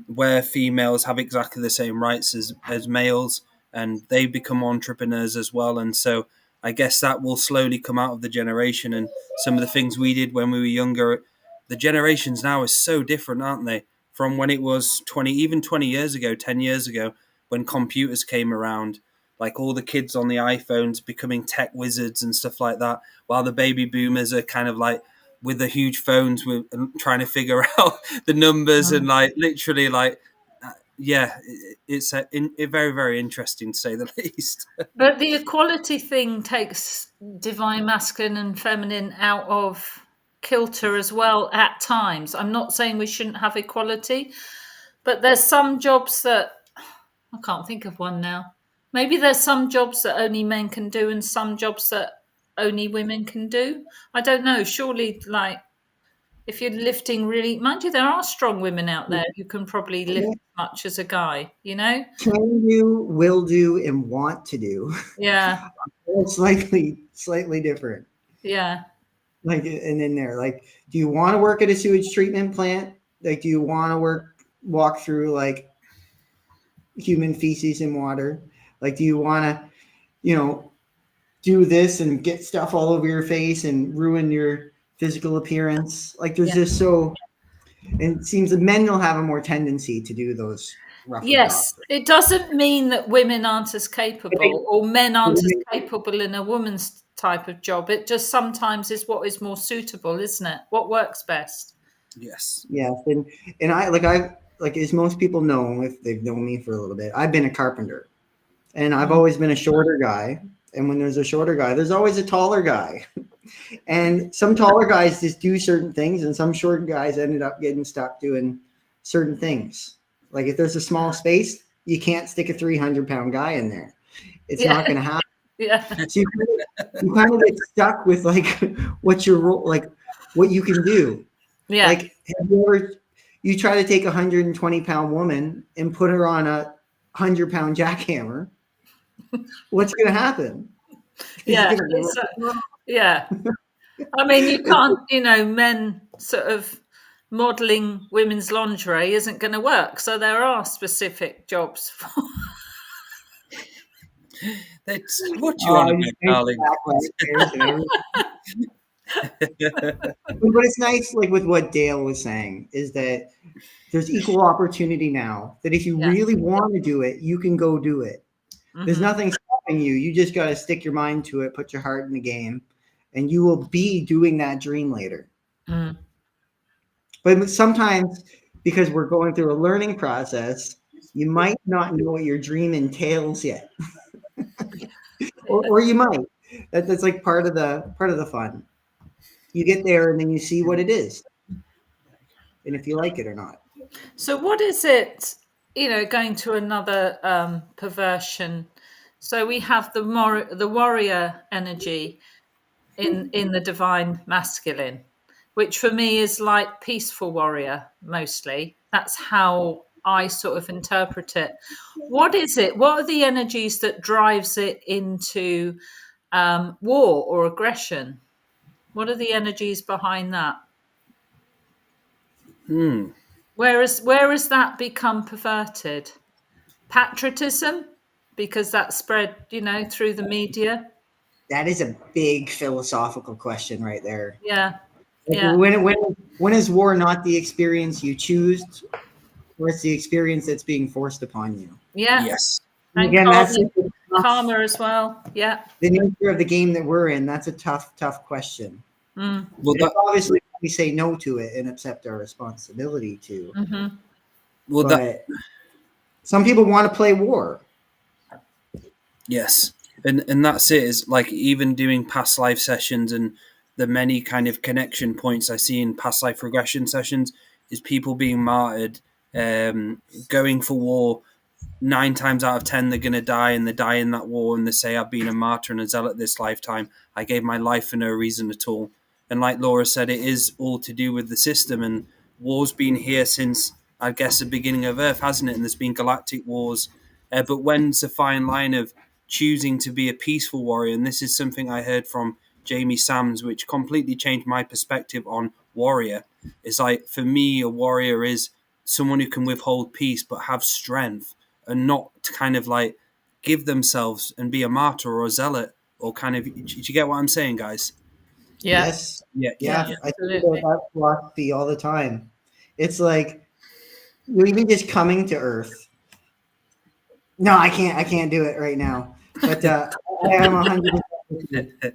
where females have exactly the same rights as males, and they become entrepreneurs as well. And so I guess that will slowly come out of the generation. And some of the things we did when we were younger, the generations now are so different, aren't they? From when it was 20 years ago, 10 years ago, when computers came around, like all the kids on the iPhones becoming tech wizards and stuff like that, while the baby boomers are kind of like with the huge phones, with trying to figure out the numbers and like literally like, it's very, very interesting to say the least. But the equality thing takes divine masculine and feminine out of kilter as well at times. I'm not saying we shouldn't have equality, but there's some jobs that I can't think of one now. Maybe there's some jobs that only men can do and some jobs that only women can do. I don't know. Surely, like, if you're lifting really, mind you, there are strong women out there who can probably lift as much as a guy, Can do, will do, and want to do. Yeah. It's slightly different. Yeah. Like, and in there, like, do you want to work at a sewage treatment plant? Like, do you want to walk through like human feces and water? Like, do you want to, do this and get stuff all over your face and ruin your physical appearance? Like, there's just and it seems that men will have a more tendency to do those rougher Yes, jobs. it doesn't mean that women aren't as capable or men aren't as capable in a woman's type of job. It just sometimes is what is more suitable, isn't it? What works best. Yes. And I as most people know, if they've known me for a little bit, I've been a carpenter, and I've always been a shorter guy. And when there's a shorter guy, there's always a taller guy. And some taller guys just do certain things, and some short guys ended up getting stuck doing certain things. Like, if there's a small space, you can't stick a 300-pound guy in there. It's not going to happen. Yeah. So you kind of get stuck with like what's your role, like what you can do. Yeah. Like, you try to take a 120-pound woman and put her on a 100-pound jackhammer, what's going to happen? Yeah. Yeah. I mean, you can't, men sort of modeling women's lingerie isn't going to work. So there are specific jobs for. What do you want to make, darling? But it's nice, like with what Dale was saying, is that there's equal opportunity now. That if you really want to do it, you can go do it. Mm-hmm. There's nothing stopping you. You just got to stick your mind to it, put your heart in the game, and you will be doing that dream later. Mm. But sometimes, because we're going through a learning process, you might not know what your dream entails yet. or you might. That's like part of the fun. You get there and then you see what it is, and if you like it or not. So what is it, going to another perversion? So we have the warrior energy in the divine masculine, which for me is like peaceful warrior mostly. That's how I sort of interpret it. What is it? What are the energies that drives it into war or aggression? What are the energies behind that? Where has that become perverted? Patriotism, because that spread, through the media. That is a big philosophical question right there. Yeah, Like, yeah, when is war not the experience you choose, or it's the experience that's being forced upon you? yeah. Yes. And And again, that's karma as well. Yeah. the nature of the game that we're in. That's a tough question. Mm. Well, And obviously, we say no to it and accept our responsibility to. Mm-hmm. But some people want to play war. Yes, and that's it. Is like even doing past life sessions and the many kind of connection points I see in past life regression sessions is people being martyred, going for war. 9 times out of 10, they're going to die, and they die in that war, and they say, I've been a martyr and a zealot this lifetime. I gave my life for no reason at all. And like Laura said, it is all to do with the system, and war's been here since, I guess, the beginning of Earth, hasn't it? And there's been galactic wars. But when's the fine line of choosing to be a peaceful warrior? And this is something I heard from Jamie Sams, which completely changed my perspective on warrior. It's like, for me, a warrior is someone who can withhold peace but have strength, and not to kind of like give themselves and be a martyr or a zealot, or kind of, do you get what I'm saying, guys? Yeah. Yes. Yeah. Yeah. I think about that philosophy all the time. It's like, you're even just coming to Earth. No, I can't do it right now. But I am 100%.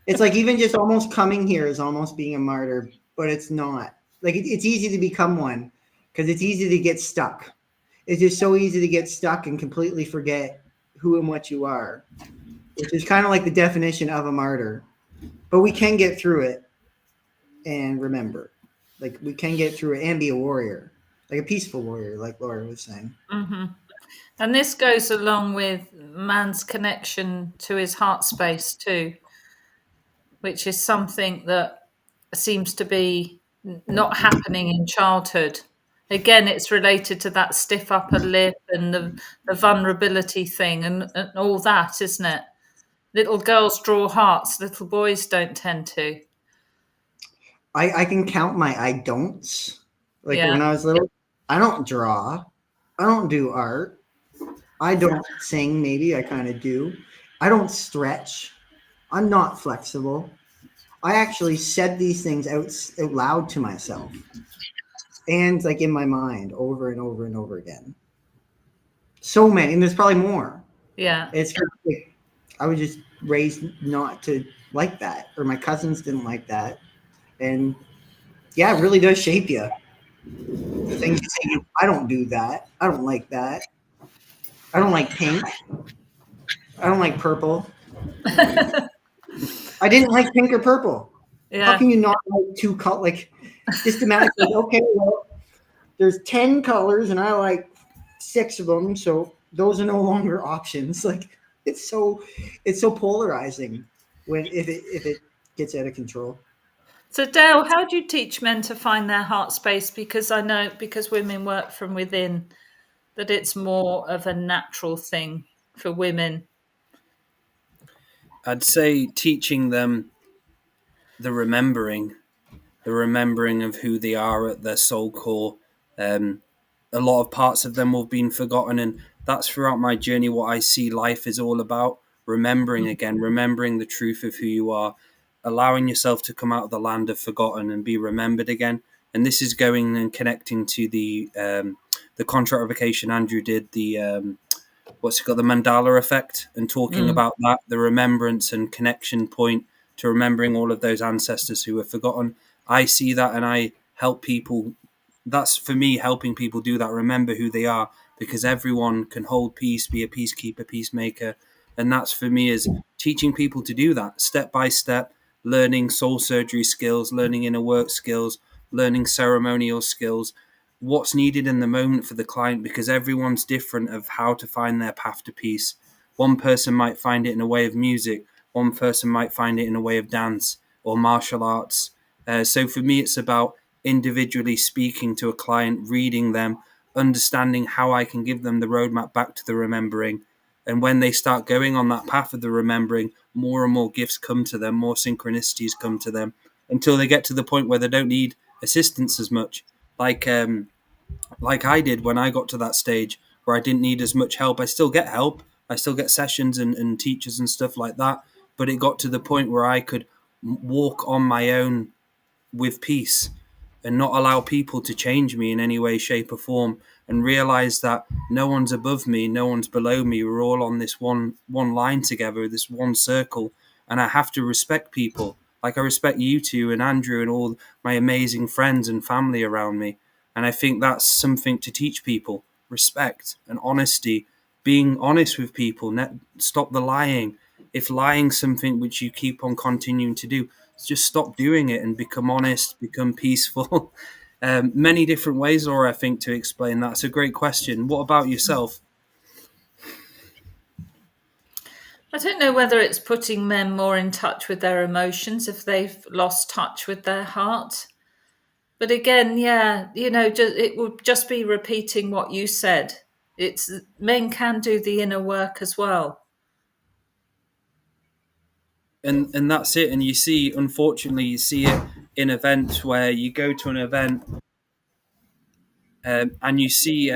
It's like even just almost coming here is almost being a martyr, but it's not. Like it's easy to become one because it's easy to get stuck. It's just so easy to get stuck and completely forget who and what you are, which is kind of like the definition of a martyr. But we can get through it and remember. Like we can get through it and be a warrior, like a peaceful warrior, like Laura was saying. Mm-hmm. And this goes along with man's connection to his heart space too, which is something that seems to be not happening in childhood. Again, it's related to that stiff upper lip and the vulnerability thing and all that, isn't it? Little girls draw hearts, little boys don't tend to. I can count my I don'ts. Like Yeah. when I was little, I don't draw. I don't do art. I don't sing, maybe I kind of do. I don't stretch. I'm not flexible. I actually said these things out loud to myself and like in my mind over and over and over again. So many, and there's probably more. Yeah. It's like I was just raised not to like that, or my cousins didn't like that. And yeah, it really does shape you. The things you say, I don't do that. I don't like that. I don't like pink. I don't like purple. I didn't like pink or purple. Yeah. How can you not like two colors? Like, systematically, okay, well, there's 10 colors and I like 6 of them, so those are no longer options. Like, it's so polarizing when if it gets out of control. So Dale, how do you teach men to find their heart space? Because I know, because women work from within, that it's more of a natural thing for women. I'd say teaching them the remembering of who they are at their soul core. A lot of parts of them have been forgotten, and that's throughout my journey what I see life is all about. Remembering again, remembering the truth of who you are, allowing yourself to come out of the land of forgotten and be remembered again. And this is going and connecting to the contract revocation Andrew did, the what's it called, the Mandala effect, and talking about that, the remembrance and connection point to remembering all of those ancestors who were forgotten. I see that, and I help people. That's for me, helping people do that, remember who they are, because everyone can hold peace, be a peacekeeper, peacemaker. And that's for me is teaching people to do that step by step, learning soul surgery skills, learning inner work skills, learning ceremonial skills, what's needed in the moment for the client, because everyone's different of how to find their path to peace. One person might find it in a way of music, one person might find it in a way of dance or martial arts. So for me, it's about individually speaking to a client, reading them, understanding how I can give them the roadmap back to the remembering. And when they start going on that path of the remembering, more and more gifts come to them, more synchronicities come to them, until they get to the point where they don't need assistance as much. Like like I did when I got to that stage where I didn't need as much help. I still get help, I still get sessions and teachers and stuff like that, but it got to the point where I could walk on my own with peace and not allow people to change me in any way, shape, or form, and realize that no one's above me, no one's below me. We're all on this one line together, this one circle, and I have to respect people. Like I respect you two and Andrew and all my amazing friends and family around me. And I think that's something to teach people: respect and honesty, being honest with people, stop the lying. If lying's something which you keep on continuing to do, just stop doing it and become honest, become peaceful. Many different ways, Laura, I think, to explain that. It's a great question. What about yourself? I don't know whether it's putting men more in touch with their emotions if they've lost touch with their heart. But again, yeah, it will just be repeating what you said. It's men can do the inner work as well. And that's it. And you see, unfortunately, you see it in events where you go to an event and you see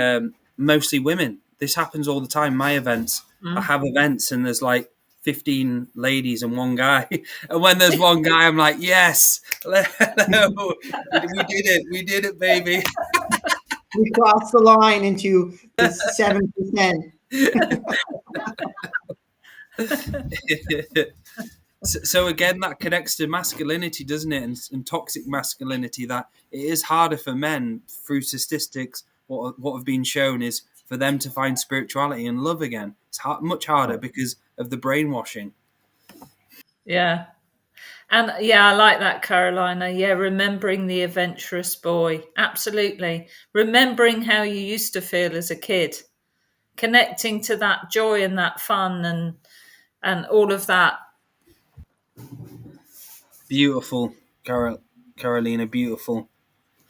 mostly women. This happens all the time. My events, I have events and there's like 15 ladies and one guy. And when there's one guy, I'm like, yes, hello, we did it, baby. We crossed the line into the 7%. So again, that connects to masculinity, doesn't it? And toxic masculinity, that it is harder for men through statistics. What have been shown is for them to find spirituality and love again. It's much harder because of the brainwashing. Yeah. And yeah, I like that, Carolina. Yeah, remembering the adventurous boy. Absolutely. Remembering how you used to feel as a kid. Connecting to that joy and that fun and all of that. Beautiful, Carolina, beautiful.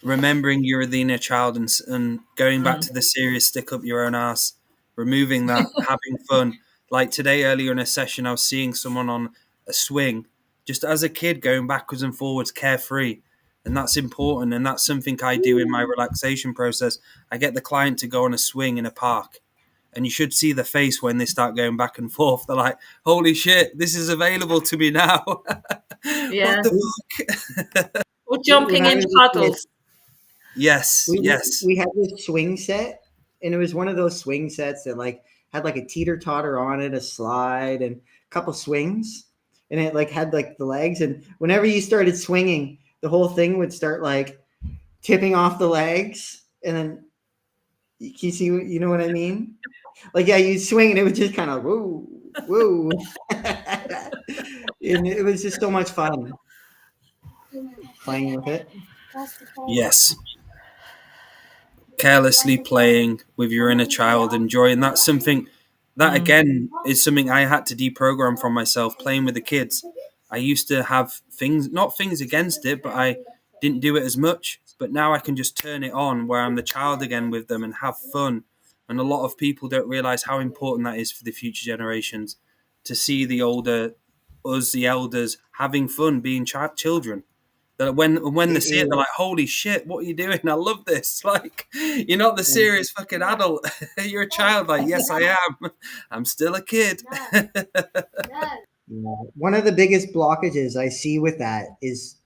Remembering you're the inner child and going back to the serious stick up your own ass, removing that, having fun. Like today, earlier in a session, I was seeing someone on a swing, just as a kid, going backwards and forwards, carefree. And that's important. And that's something I do in my relaxation process. I get the client to go on a swing in a park. And you should see the face when they start going back and forth. They're like, holy shit, this is available to me now. Yeah. What the fuck? Or jumping in puddles. Yes, yes. We had this swing set, and it was one of those swing sets that like had like a teeter-totter on it, a slide, and a couple swings. And it like had like the legs. And whenever you started swinging, the whole thing would start like tipping off the legs. And then you see, you know what I mean? Like, yeah, you swing and it was just kind of woo, woo. And it was just so much fun playing with it. Yes. Carelessly playing with your inner child and joy. And that's something that, again, is something I had to deprogram from myself, playing with the kids. I used to have things, not things against it, but I didn't do it as much. But now I can just turn it on where I'm the child again with them and have fun. And a lot of people don't realize how important that is for the future generations, to see the older, us, the elders, having fun, being children. That when they see it, they're like, holy shit, what are you doing? I love this. Like, you're not the serious fucking adult. You're a child. Like, yes, I am. I'm still a kid. One of the biggest blockages I see with that is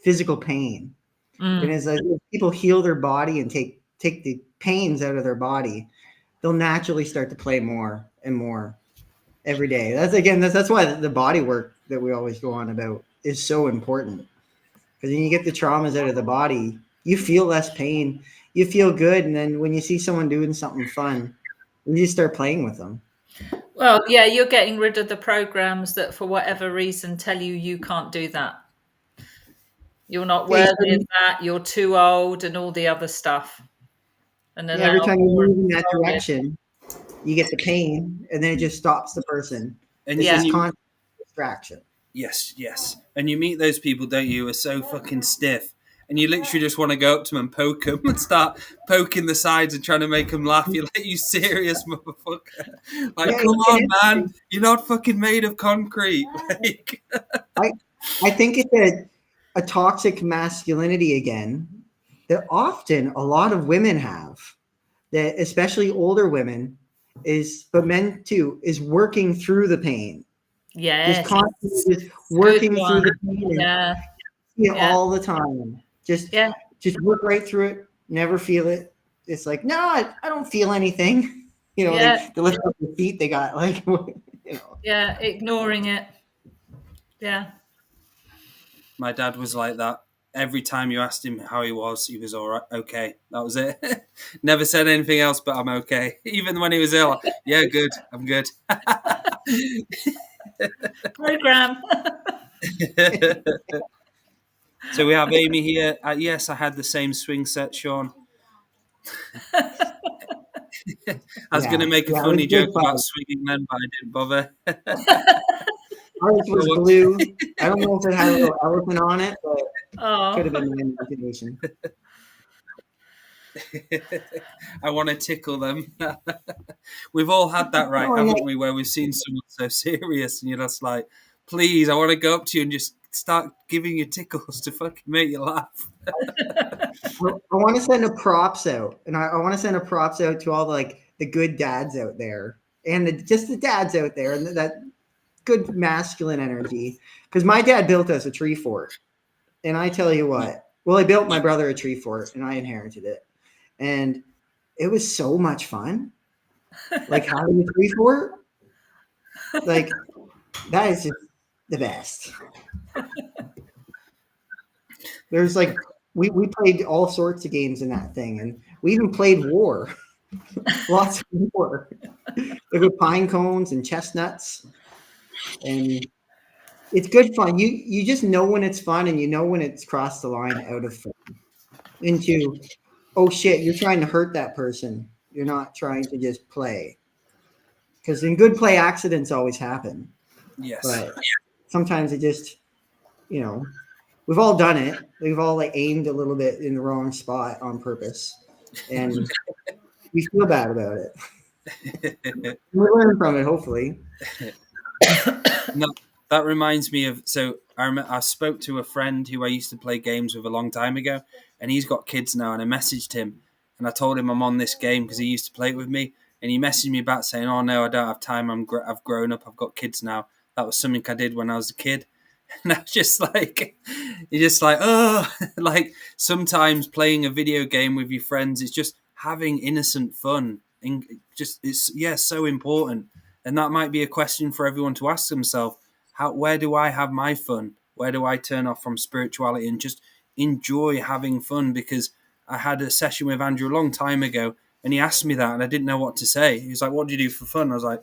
physical pain. And as people heal their body and take the pains out of their body, they'll naturally start to play more and more every day. That's why the body work that we always go on about is so important. Because when you get the traumas out of the body, you feel less pain, you feel good. And then when you see someone doing something fun, you just start playing with them. Well, yeah, you're getting rid of the programs that for whatever reason tell you can't do that. You're not worthy of that, you're too old, and all the other stuff. And then every time you move in that direction, you get the pain, and then it just stops the person. And it's just constant distraction. Yes. And you meet those people, don't you, who are so fucking stiff. And you literally just want to go up to them and poke them and start poking the sides and trying to make them laugh. You're like, you serious motherfucker? Like, come on, man. You're not fucking made of concrete. Like, I think it's a toxic masculinity again, that often a lot of women have, that especially older women but men too, is working through the pain. Just Yes. constantly just working Good through one. the pain. Yeah. Yeah, Yeah. all the time. Just work right through it. Never feel it. It's like, no, I don't feel anything. You know, Yeah. they lift up their feet. They got like, you know. Yeah. Ignoring it. Yeah. My dad was like that. Every time you asked him how he was all right. Okay, that was it. Never said anything else, but I'm okay. Even when he was ill, yeah, good. I'm good. Program. So we have Amy here. Yes, I had the same swing set, Sean. I was going to make a funny joke about swinging then, but I didn't bother. Ours was blue. I don't know if it had a little elephant on it, but could have been my imagination. I want to tickle them. We've all had that, right, haven't we? Where we've seen someone so serious, and you're just like, "Please, I want to go up to you and just start giving you tickles to fucking make you laugh." I want to send a props out, and I want to send a props out to all the good dads out there, and just the dads out there, and that good masculine energy. Because my dad built us a tree fort, and I tell you what, well, he built my brother a tree fort, and I inherited it, and it was so much fun. Like having a tree fort, like that is just the best. There's we played all sorts of games in that thing, and we even played war. Lots of war. With pine cones and chestnuts. And it's good fun. You just know when it's fun, and you know when it's crossed the line out of fun into, oh shit, you're trying to hurt that person. You're not trying to just play. Because in good play, accidents always happen. Yes. But sometimes it just, we've all done it. We've all aimed a little bit in the wrong spot on purpose. And we feel bad about it. We learn from it, hopefully. No, that reminds me of, so I spoke to a friend who I used to play games with a long time ago, and he's got kids now, and I messaged him, and I told him I'm on this game because he used to play it with me, and he messaged me back saying, "Oh no, I don't have time, I've grown up, I've got kids now. That was something I did when I was a kid." And I was just like, you're just like, oh, like sometimes playing a video game with your friends, it's just having innocent fun, and it's so important. And that might be a question for everyone to ask themselves. Where do I have my fun? Where do I turn off from spirituality and just enjoy having fun? Because I had a session with Andrew a long time ago, and he asked me that, and I didn't know what to say. He was like, "What do you do for fun?" I was like,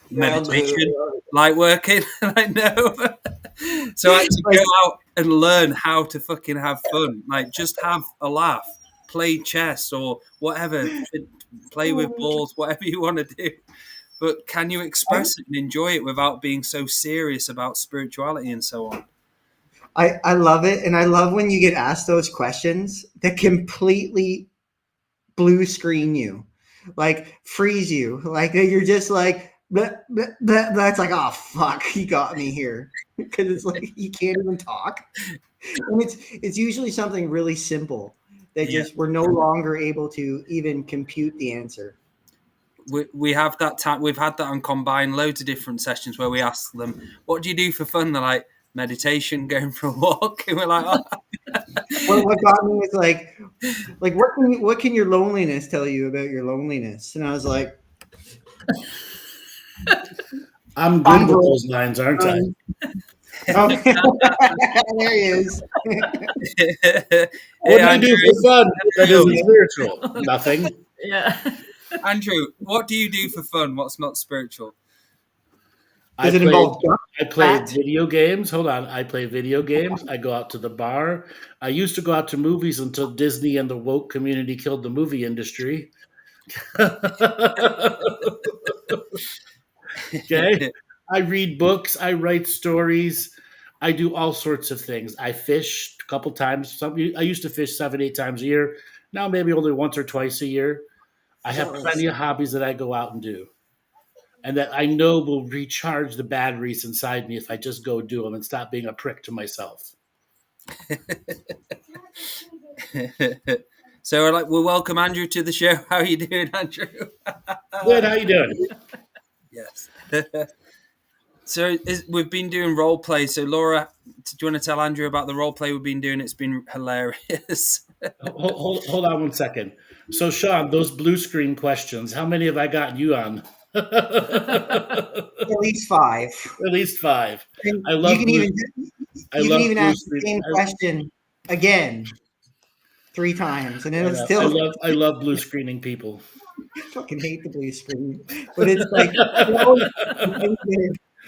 meditation, light working. I know. So I had to go out and learn how to fucking have fun. Like, just have a laugh, play chess or whatever, play with balls, whatever you want to do. But can you express it and enjoy it without being so serious about spirituality and so on? I love it. And I love when you get asked those questions that completely blue screen you, freeze you. You're just like, that's like, oh, fuck, he got me here. Because it's like you can't even talk. And it's usually something really simple that just we're no longer able to even compute the answer. We have that time. We've had that on Combine, loads of different sessions where we ask them, "What do you do for fun?" They're like, "Meditation, going for a walk." And we're like, "Oh." What got me was like what can your loneliness tell you about your loneliness? And I was like, I'm good with those lines, aren't I? Oh, there he is. What do you do for fun that isn't spiritual? Nothing. Yeah. Andrew, what do you do for fun? What's not spiritual? Does it involve? I play video games. Hold on. I play video games. I go out to the bar. I used to go out to movies until Disney and the woke community killed the movie industry. Okay. I read books. I write stories. I do all sorts of things. I fish a couple times. I used to fish 7-8 times a year. Now maybe only once or twice a year. I have plenty of hobbies that I go out and do, and that I know will recharge the batteries inside me if I just go do them and stop being a prick to myself. So we'll welcome Andrew to the show. How are you doing, Andrew? Good. How you doing? Yes. So we've been doing role play. So Laura, do you want to tell Andrew about the role play we've been doing? It's been hilarious. Hold on one second. So Sean, those blue screen questions, how many have I gotten you on? At least 5. At least 5. And I love you can blue, even blue ask the screen. same question again 3 times, and it'll still. I love blue screening people. I fucking hate the blue screen, but it's like.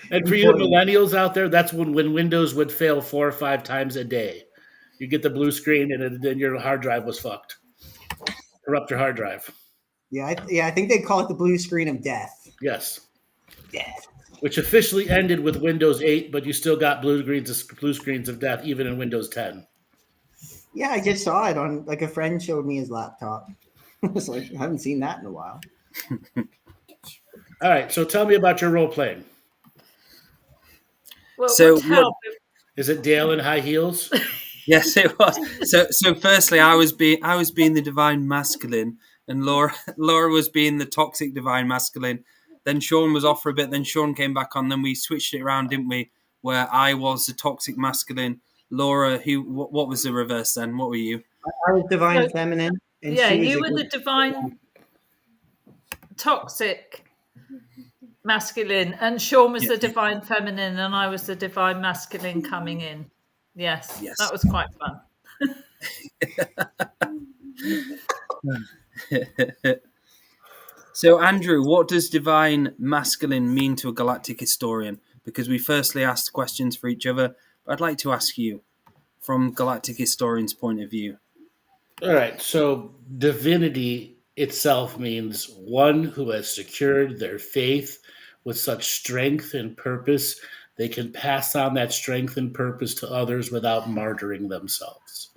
And for you millennials out there, that's when Windows would fail 4 or 5 times a day. You get the blue screen, and then your hard drive was fucked. Corrupt your hard drive. Yeah, I think they call it the blue screen of death. Yes. Death. Which officially ended with Windows 8, but you still got blue screens of death even in Windows 10. Yeah, I just saw it on, like, a friend showed me his laptop. I was like, I haven't seen that in a while. All right, so tell me about your role playing. Well, So is it Dale in high heels? Yes, it was. So firstly, I was being the divine masculine, and Laura was being the toxic divine masculine. Then Sean was off for a bit. Then Sean came back on. Then we switched it around, didn't we? Where I was the toxic masculine. Laura, what was the reverse then? What were you? I was divine feminine. And yeah, she was you were the divine toxic masculine, and Sean was the divine feminine, and I was the divine masculine coming in. Yes. That was quite fun. So, Andrew, what does divine masculine mean to a galactic historian? Because we firstly asked questions for each other, but I'd like to ask you from galactic historian's point of view. All right, so divinity itself means one who has secured their faith with such strength and purpose they can pass on that strength and purpose to others without martyring themselves.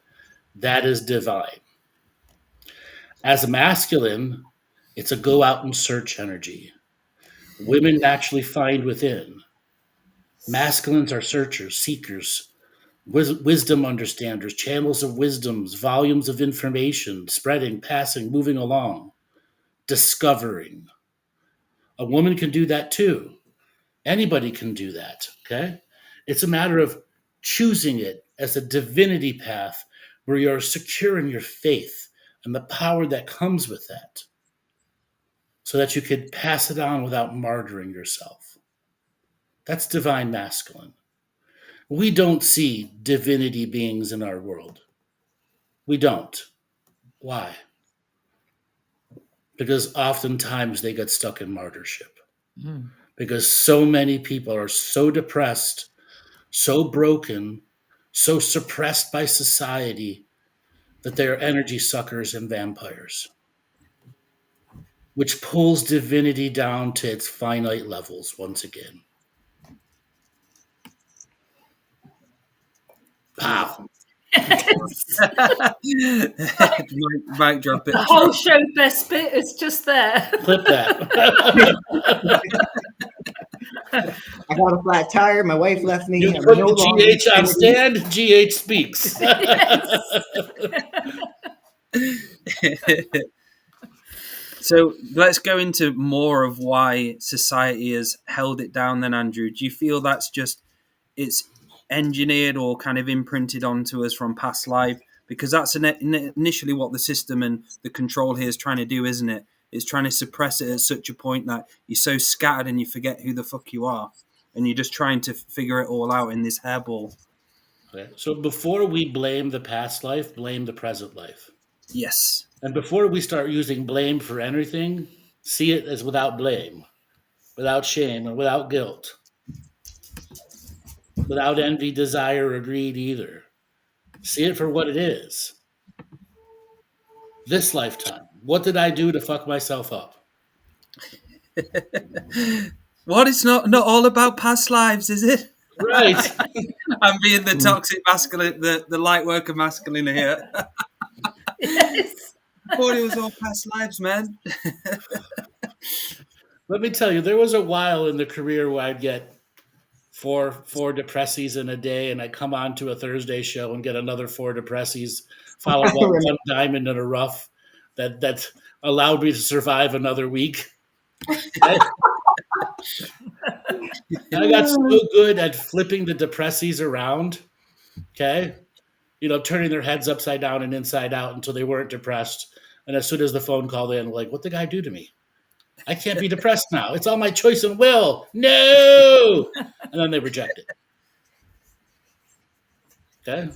That is divine. As a masculine, it's a go out and search energy. Women naturally find within. Masculines are searchers, seekers, wisdom understanders, channels of wisdoms, volumes of information, spreading, passing, moving along, discovering. A woman can do that too. Anybody can do that, okay? It's a matter of choosing it as a divinity path where you're secure in your faith and the power that comes with that so that you could pass it on without martyring yourself. That's divine masculine. We don't see divinity beings in our world. We don't. Why? Because oftentimes they get stuck in martyrship. Mm. Because so many people are so depressed, so broken, so suppressed by society that they are energy suckers and vampires, which pulls divinity down to its finite levels once again. Pow. Mic drop it. The whole show best bit is just there. Clip that. I got a flat tire. My wife left me. You put the GH on stand. GH speaks. So let's go into more of why society has held it down then, Andrew. Do you feel that's just it's engineered or kind of imprinted onto us from past life? Because that's initially what the system and the control here is trying to do, isn't it? It's trying to suppress it at such a point that you're so scattered and you forget who the fuck you are. And you're just trying to figure it all out in this hairball. Okay. So before we blame the past life, blame the present life. Yes. And before we start using blame for anything, see it as without blame, without shame, and without guilt. Without envy, desire, or greed either. See it for what it is. This lifetime, what did I do to fuck myself up? What? It's not all about past lives, is it? Right. I'm being the toxic masculine, the light worker masculine here. Yes. I thought it was all past lives, man. Let me tell you, there was a while in the career where I'd get four depressies in a day, and I come on to a Thursday show and get another 4 depressies, followed by one diamond in a rough that allowed me to survive another week. I got so good at flipping the depressies around, okay? Turning their heads upside down and inside out until they weren't depressed. And as soon as the phone called in, like, what did the guy do to me? I can't be depressed now. It's all my choice and will. No! And then they reject it. Okay?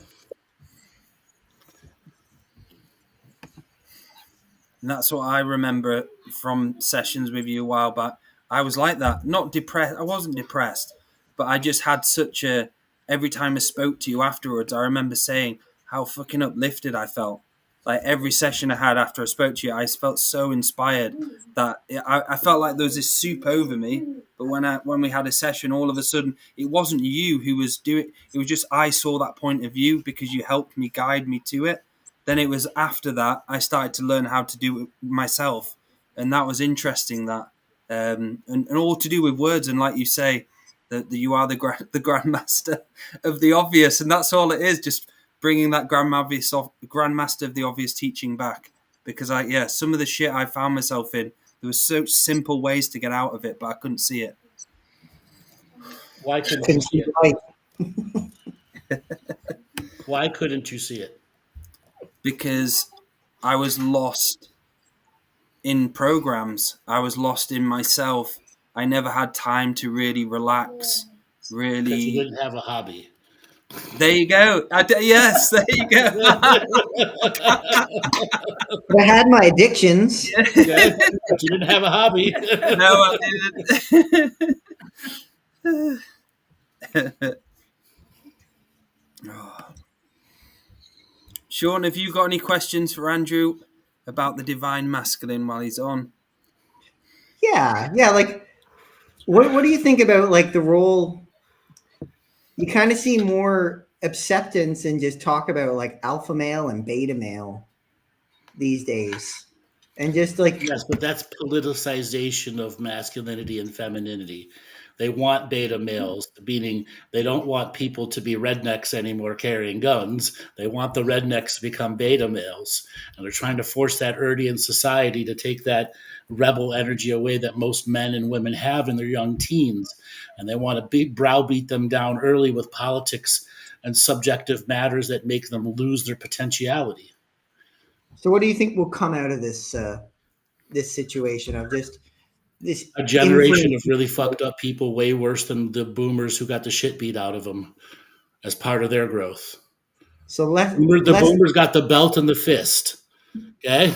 And that's what I remember from sessions with you a while back. I was like that. Not depressed. I wasn't depressed, but I just had such a... Every time I spoke to you afterwards, I remember saying how fucking uplifted I felt. Like every session I had after I spoke to you, I felt so inspired that I felt like there was this soup over me. But when we had a session, all of a sudden, it wasn't you who was doing. It was just I saw that point of view because you helped me guide me to it. Then it was after that I started to learn how to do it myself, and that was interesting. That and all to do with words, and like you say, that you are the grandmaster of the obvious, and that's all it is. Just bringing that grandmaster of the obvious teaching back, because some of the shit I found myself in, there was so simple ways to get out of it, but I couldn't see it. Why couldn't you see it? Why couldn't you see it? Because I was lost in programs. I was lost in myself. I never had time to really relax. Really, because you didn't have a hobby. There you go. Yes, there you go. I had my addictions. Yeah, but you didn't have a hobby. No, I didn't. Sean, have you got any questions for Andrew about the divine masculine while he's on? Yeah. Like, what do you think about like the role? You kind of see more acceptance and just talk about like alpha male and beta male these days, and just like yes, but that's politicization of masculinity and femininity. They want beta males, meaning they don't want people to be rednecks anymore carrying guns. They want the rednecks to become beta males. And they're trying to force that early in society to take that rebel energy away that most men and women have in their young teens. And they want to browbeat them down early with politics and subjective matters that make them lose their potentiality. So what do you think will come out of this this situation of just this a generation of really fucked up people, way worse than the boomers who got the shit beat out of them as part of their growth? So boomers got the belt and the fist. Okay,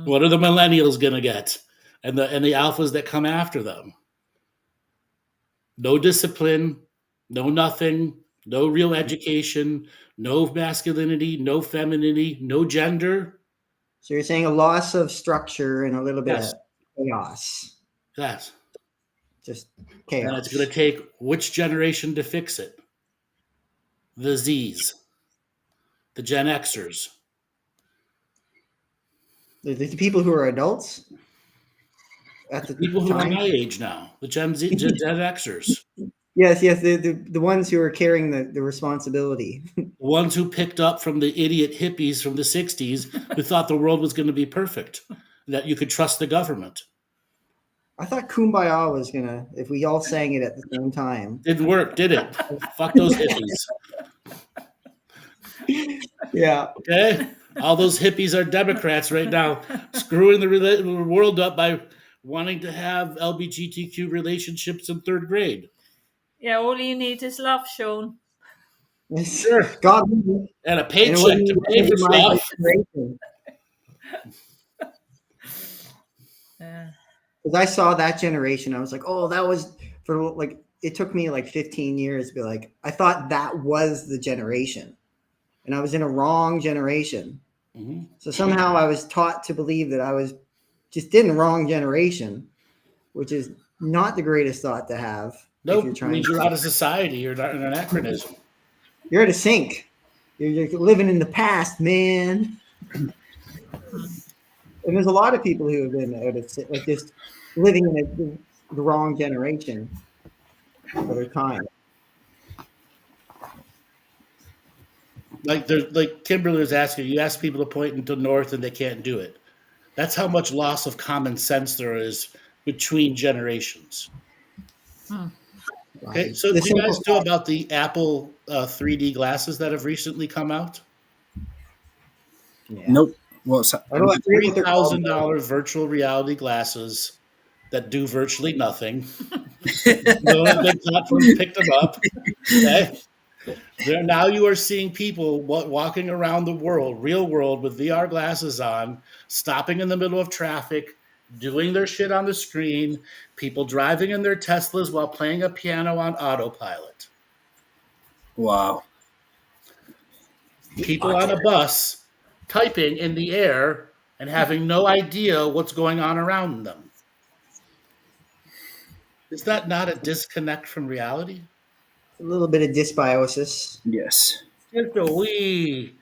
what are the millennials gonna get? And the alphas that come after them? No discipline, no nothing, no real education, no masculinity, no femininity, no gender. So you're saying a loss of structure and a little bit of chaos. Yes. Just chaos. And it's going to take which generation to fix it? The Zs, the Gen Xers. The people who are adults? At the people who are my age now, the Gen Xers. Yes, the ones who are carrying the responsibility. The ones who picked up from the idiot hippies from the 60s who thought the world was going to be perfect, that you could trust the government. I thought Kumbaya was going to, if we all sang it at the same time. Didn't work, did it? Fuck those hippies. Yeah. Okay? All those hippies are Democrats right now, screwing the world up by wanting to have LGBTQ relationships in 3rd grade. Yeah, all you need is love, Sean. Sure. God. And a paycheck to pay for stuff. Because I saw that generation, I was like, oh, that was for like, it took me like 15 years to be like, I thought that was the generation. And I was in a wrong generation. Mm-hmm. So somehow I was taught to believe that I was just in the wrong generation, which is not the greatest thought to have. Nope, you're out of society. You're not an anachronism. You're out of sync. You're living in the past, man. And there's a lot of people who have been out of sync, like just living in the wrong generation. for their time. Like Kimberly was asking, you ask people to point into north and they can't do it. That's how much loss of common sense there is between generations. Okay, Right. so The do you simple guys know about the Apple 3D glasses that have recently come out? yeah. Nope. What's that? I forget what they're called. $3,000 virtual reality glasses that do virtually nothing. No big platforms picked them up. Okay. Now you are seeing people walking around the world, real world, with VR glasses on, stopping in the middle of traffic, doing their shit on the screen, people driving in their Teslas while playing a piano on autopilot. Wow. People on a bus typing in the air and having no idea what's going on around them. Is that not a disconnect from reality? A little bit of dysbiosis. Yes. Just a wee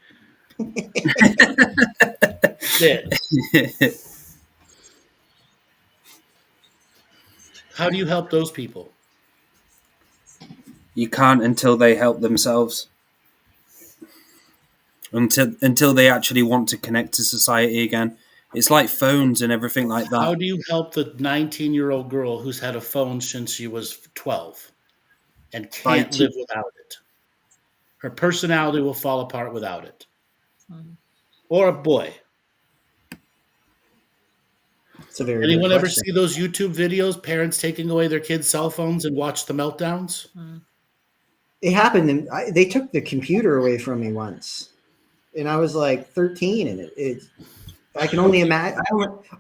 bit. How do you help those people? You can't until they help themselves. Until they actually want to connect to society again. It's like phones and everything like that. How do you help the 19-year-old girl who's had a phone since she was 12 and can't live without it? Her personality will fall apart without it. Or a boy. It's a very Anyone good ever question. see those YouTube videos, parents taking away their kids' cell phones and watch the meltdowns? It happened, and they took the computer away from me once, and I was like 13, and I can only imagine.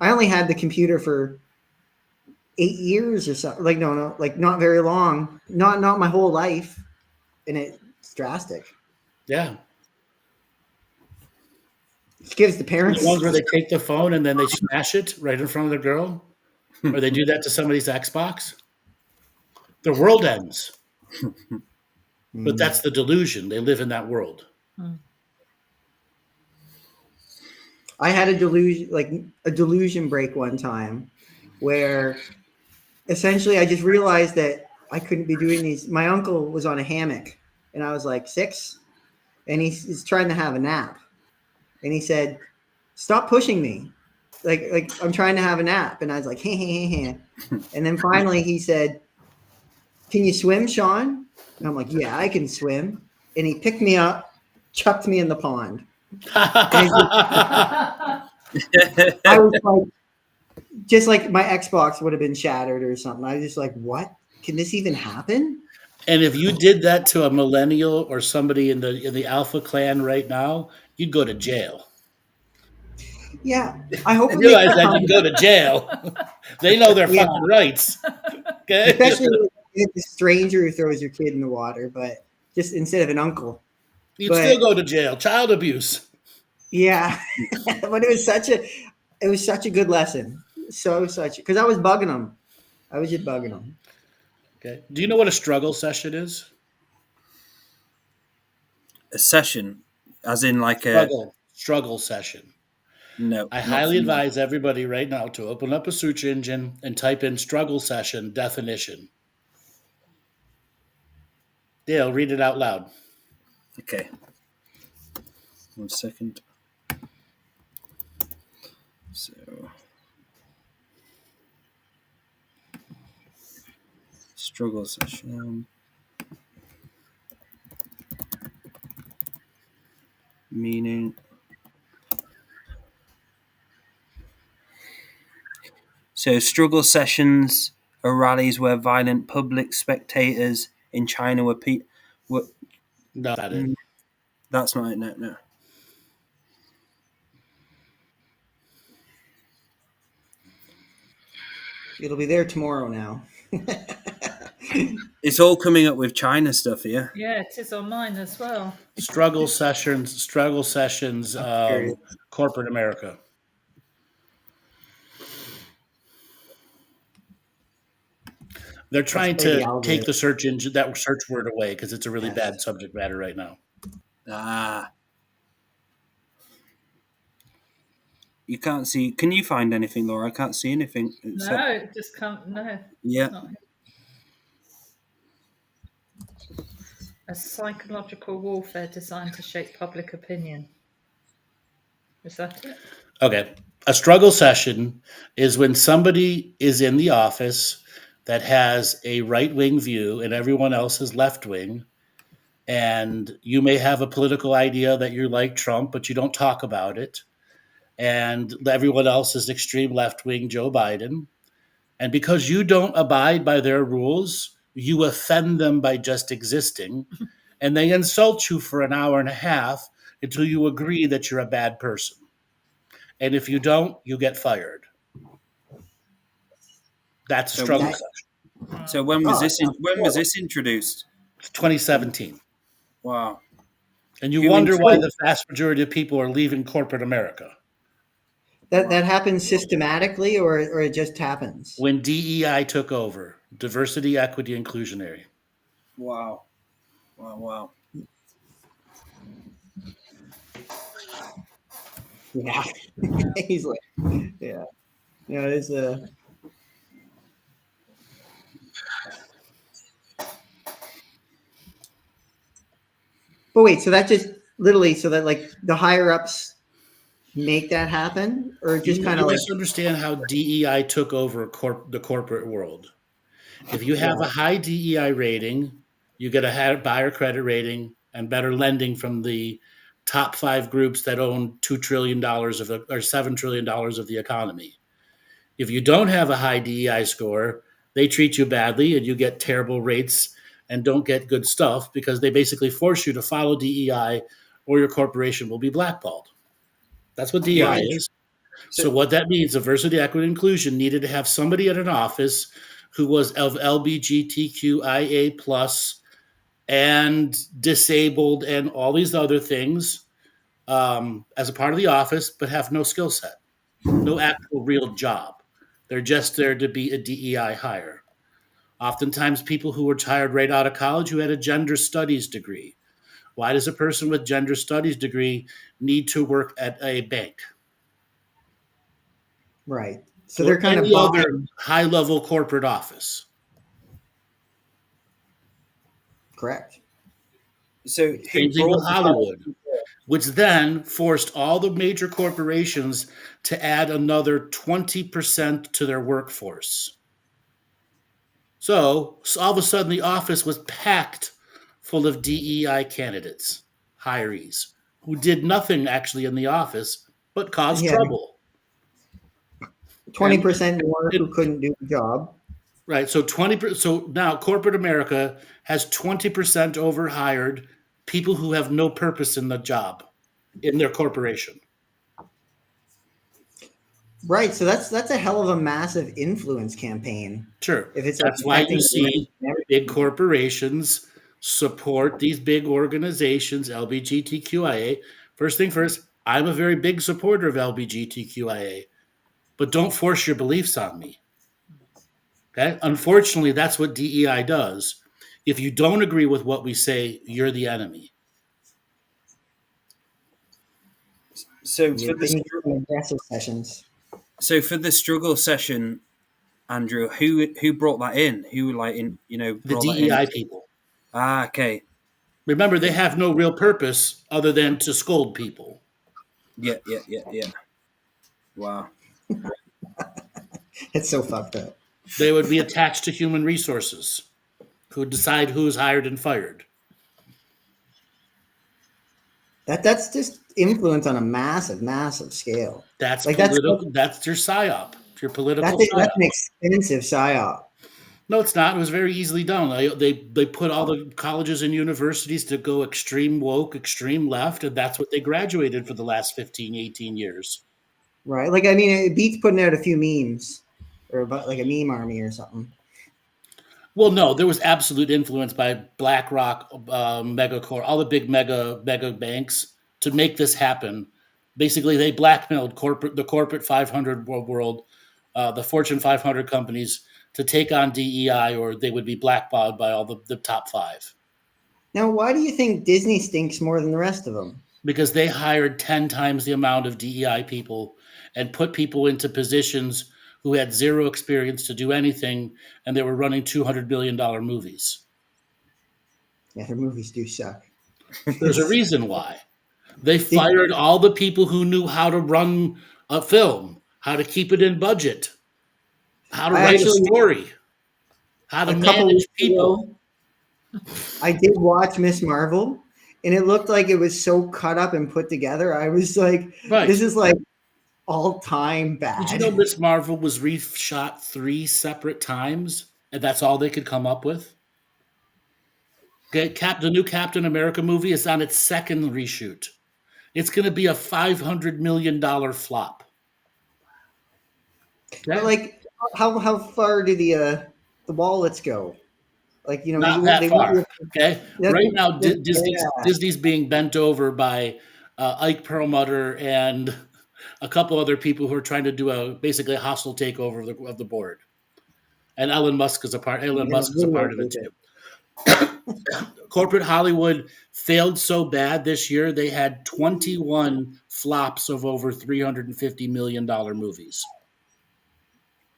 I only had the computer for 8 years or something. Like no, like not very long, not my whole life, and it's drastic. Yeah. It gives the parents The ones where they take the phone and then they smash it right in front of the girl, or they do that to somebody's Xbox. The world ends. But that's the delusion. They live in that world. I had a delusion break one time where essentially I just realized that I couldn't be doing these. My uncle was on a hammock and I was like 6 and he's trying to have a nap. And he said, "Stop pushing me. Like I'm trying to have a nap." And I was like, hey, hey, hey, hey. And then finally he said, "Can you swim, Sean?" And I'm like, "Yeah, I can swim." And he picked me up, chucked me in the pond. I was like, just like my Xbox would have been shattered or something. I was just like, what? Can this even happen? And if you did that to a millennial or somebody in the Alpha clan right now, you'd go to jail. Yeah, I hope I realize that you'd go to jail. They know their fucking rights. Okay, especially if it's a stranger who throws your kid in the water, but just instead of an uncle. You'd still go to jail. Child abuse. Yeah, but it was such a good lesson. Because I was bugging them. I was just bugging them. Okay. Do you know what a struggle session is? A session, as in like struggle session. No. I highly advise everybody right now to open up a search engine and type in struggle session definition. Dale, read it out loud. Okay. 1 second. So, struggle session. Meaning. So, struggle sessions are rallies where violent public spectators in China were. No, not it. That's not it. No. It'll be there tomorrow now. It's all coming up with China stuff here. Yeah, it is on mine as well. Struggle sessions, corporate America. They're trying to take the search engine, that search word away because it's a really bad subject matter right now. You can't see. Can you find anything, Laura? I can't see anything. No, it just can't. No. Yeah. A psychological warfare designed to shape public opinion. Is that it? Okay. A struggle session is when somebody is in the office that has a right-wing view and everyone else is left-wing. And you may have a political idea that you're like Trump, but you don't talk about it. And everyone else is extreme left-wing Joe Biden. And because you don't abide by their rules, you offend them by just existing. And they insult you for an hour and a half until you agree that you're a bad person. And if you don't, you get fired. That's a So struggle when- session. So when was this introduced? It's 2017. Wow. And you Who wonder why introduced- the vast majority of people are leaving corporate America. That happens systematically, or it just happens? When DEI took over, diversity, equity, inclusionary. Wow. Wow. Yeah, easily. Yeah, it's a. But wait, so that just literally, so that like the higher ups make that happen, or just kind of like understand how DEI took over the corporate world. If you have a high DEI rating, you get a higher buyer credit rating and better lending from the top 5 groups that own $2 trillion or $7 trillion of the economy. If you don't have a high DEI score, they treat you badly and you get terrible rates and don't get good stuff because they basically force you to follow DEI or your corporation will be blackballed. That's what DEI is. So what that means, diversity, equity, inclusion needed to have somebody at an office who was of LGBTQIA plus and disabled and all these other things as a part of the office, but have no skill set, no actual real job. They're just there to be a DEI hire. Oftentimes people who were hired right out of college who had a gender studies degree. Why does a person with gender studies degree need to work at a bank? right. So they're kind of any other high-level corporate office. correct. So Same thing with Hollywood, which then forced all the major corporations to add another 20% to their workforce. So all of a sudden the office was packed full of DEI candidates, hirees, who did nothing actually in the office but caused trouble. 20% more who couldn't do the job. Right. So so now corporate America has 20% overhired people who have no purpose in the job in their corporation. Right. So that's a hell of a massive influence campaign. Sure. If it's That's why you see big corporations support these big organizations, LGBTQIA. First thing first, I'm a very big supporter of LGBTQIA, but don't force your beliefs on me. Okay? Unfortunately, that's what DEI does. If you don't agree with what we say, you're the enemy. So for the aggressive sessions. So for the struggle session, Andrew, who brought that in? Who the DEI people. Ah, okay. Remember, they have no real purpose other than to scold people. Yeah. Wow. It's so fucked up. They would be attached to human resources who decide who's hired and fired. That's just influence on a massive scale. That's like political. That's your psyop. Your political. That's an expensive psyop. No, it's not. It was very easily done. They put all the colleges and universities to go extreme woke, extreme left, and that's what they graduated for the last 15, 18 years. Right. Like, I mean, it beats putting out a few memes or about like a meme army or something. Well, no, there was absolute influence by BlackRock, Megacorp, all the big mega banks to make this happen. Basically, they blackmailed the corporate 500 world, the Fortune 500 companies to take on DEI, or they would be blackballed by all the top 5. Now, why do you think Disney stinks more than the rest of them? Because they hired 10 times the amount of DEI people and put people into positions who had zero experience to do anything, and they were running $200 billion movies. Yeah, their movies do suck. There's a reason why. They fired all the people who knew how to run a film, how to keep it in budget, how to write a story, how to manage people. I did watch Miss Marvel, and it looked like it was so cut up and put together. I was like, this is like all-time bad. Did you know Miss Marvel was reshot 3 separate times, and that's all they could come up with? Okay, the new Captain America movie is on its 2nd reshoot. It's going to be a $500 million flop. Okay? But like, how far do the wallets go? Like, you know, not that far. Okay, right now Disney's being bent over by Ike Perlmutter and a couple other people who are trying to do basically a hostile takeover of the board. And Elon Musk is a part of it too. Corporate Hollywood failed so bad this year, they had 21 flops of over $350 million movies.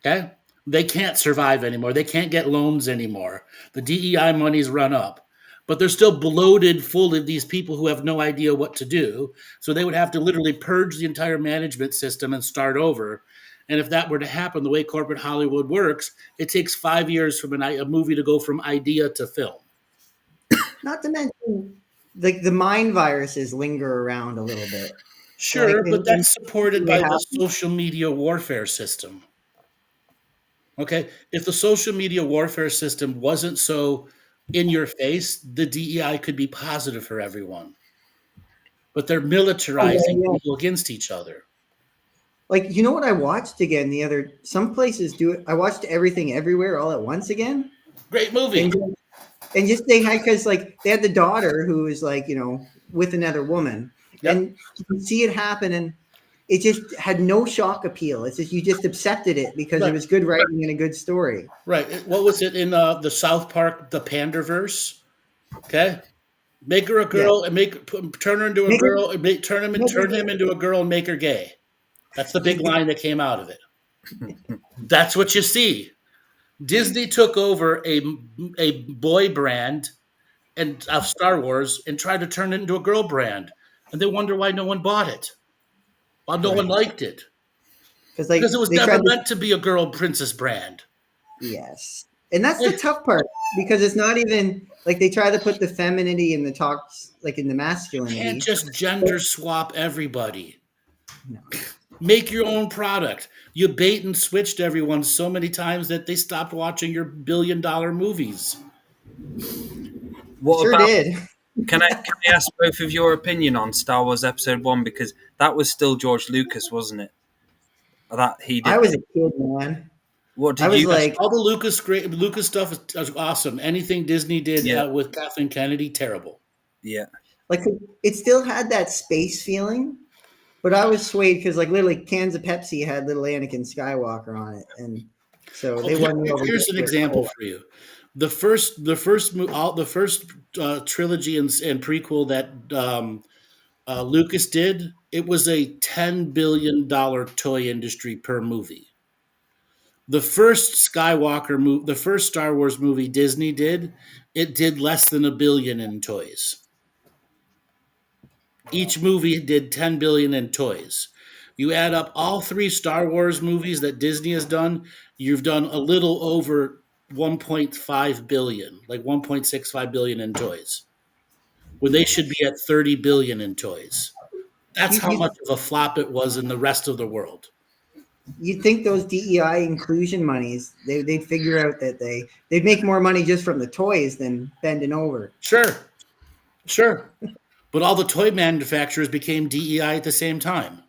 Okay? They can't survive anymore. They can't get loans anymore. The DEI money's run up. But they're still bloated full of these people who have no idea what to do. So they would have to literally purge the entire management system and start over. And if that were to happen, the way corporate Hollywood works, it takes 5 years for a movie to go from idea to film. Not to mention, like, the mind viruses linger around a little bit. Sure, but that's supported by the social media warfare system. Okay, if the social media warfare system wasn't so in your face, the DEI could be positive for everyone. But they're militarizing people against each other. Like, you know what I watched again some places do it. I watched Everything Everywhere All at Once again. Great movie. And just they had the daughter who was like, you know, with another woman. Yep. And you can see it happen, and it just had no shock appeal. It's just you just accepted it because it was good writing and a good story. Right. What was it in the South Park, the Panderverse? Okay. Make her a girl and turn her into a girl and turn him into a girl and make her gay. That's the big line that came out of it. That's what you see. Disney took over a boy brand of Star Wars and tried to turn it into a girl brand. And they wonder why no one bought it. Why no one liked it. Because it was never meant to be a girl princess brand. Yes. And that's the tough part, because it's not even like they try to put the femininity in the talks, like in the masculinity. You can't just gender swap everybody. No. Make your own product. You bait and switched everyone so many times that they stopped watching your billion-dollar movies. Did. Can I ask both of your opinion on Star Wars Episode 1? Because that was still George Lucas, wasn't it? I was a kid, man. What did you like? All the Lucas stuff is awesome. Anything Disney did with Kathleen Kennedy, terrible. Yeah. Like, it still had that space feeling. But I was swayed because, like, literally cans of Pepsi had little Anakin Skywalker on it, and so they won me over. Here's an example for you: the first trilogy and prequel that Lucas did. It was a $10 billion toy industry per movie. The first Star Wars movie Disney did, it did less than $1 billion in toys. Each movie did $10 billion in toys. You add up all 3 Star Wars movies that Disney has done, you've done a little over $1.5 billion, like $1.65 billion in toys, when they should be at $30 billion in toys. That's how much of a flop it was in the rest of the world. You'd think those DEI inclusion monies, they'd figure out that they'd make more money just from the toys than bending over. Sure. But all the toy manufacturers became DEI at the same time.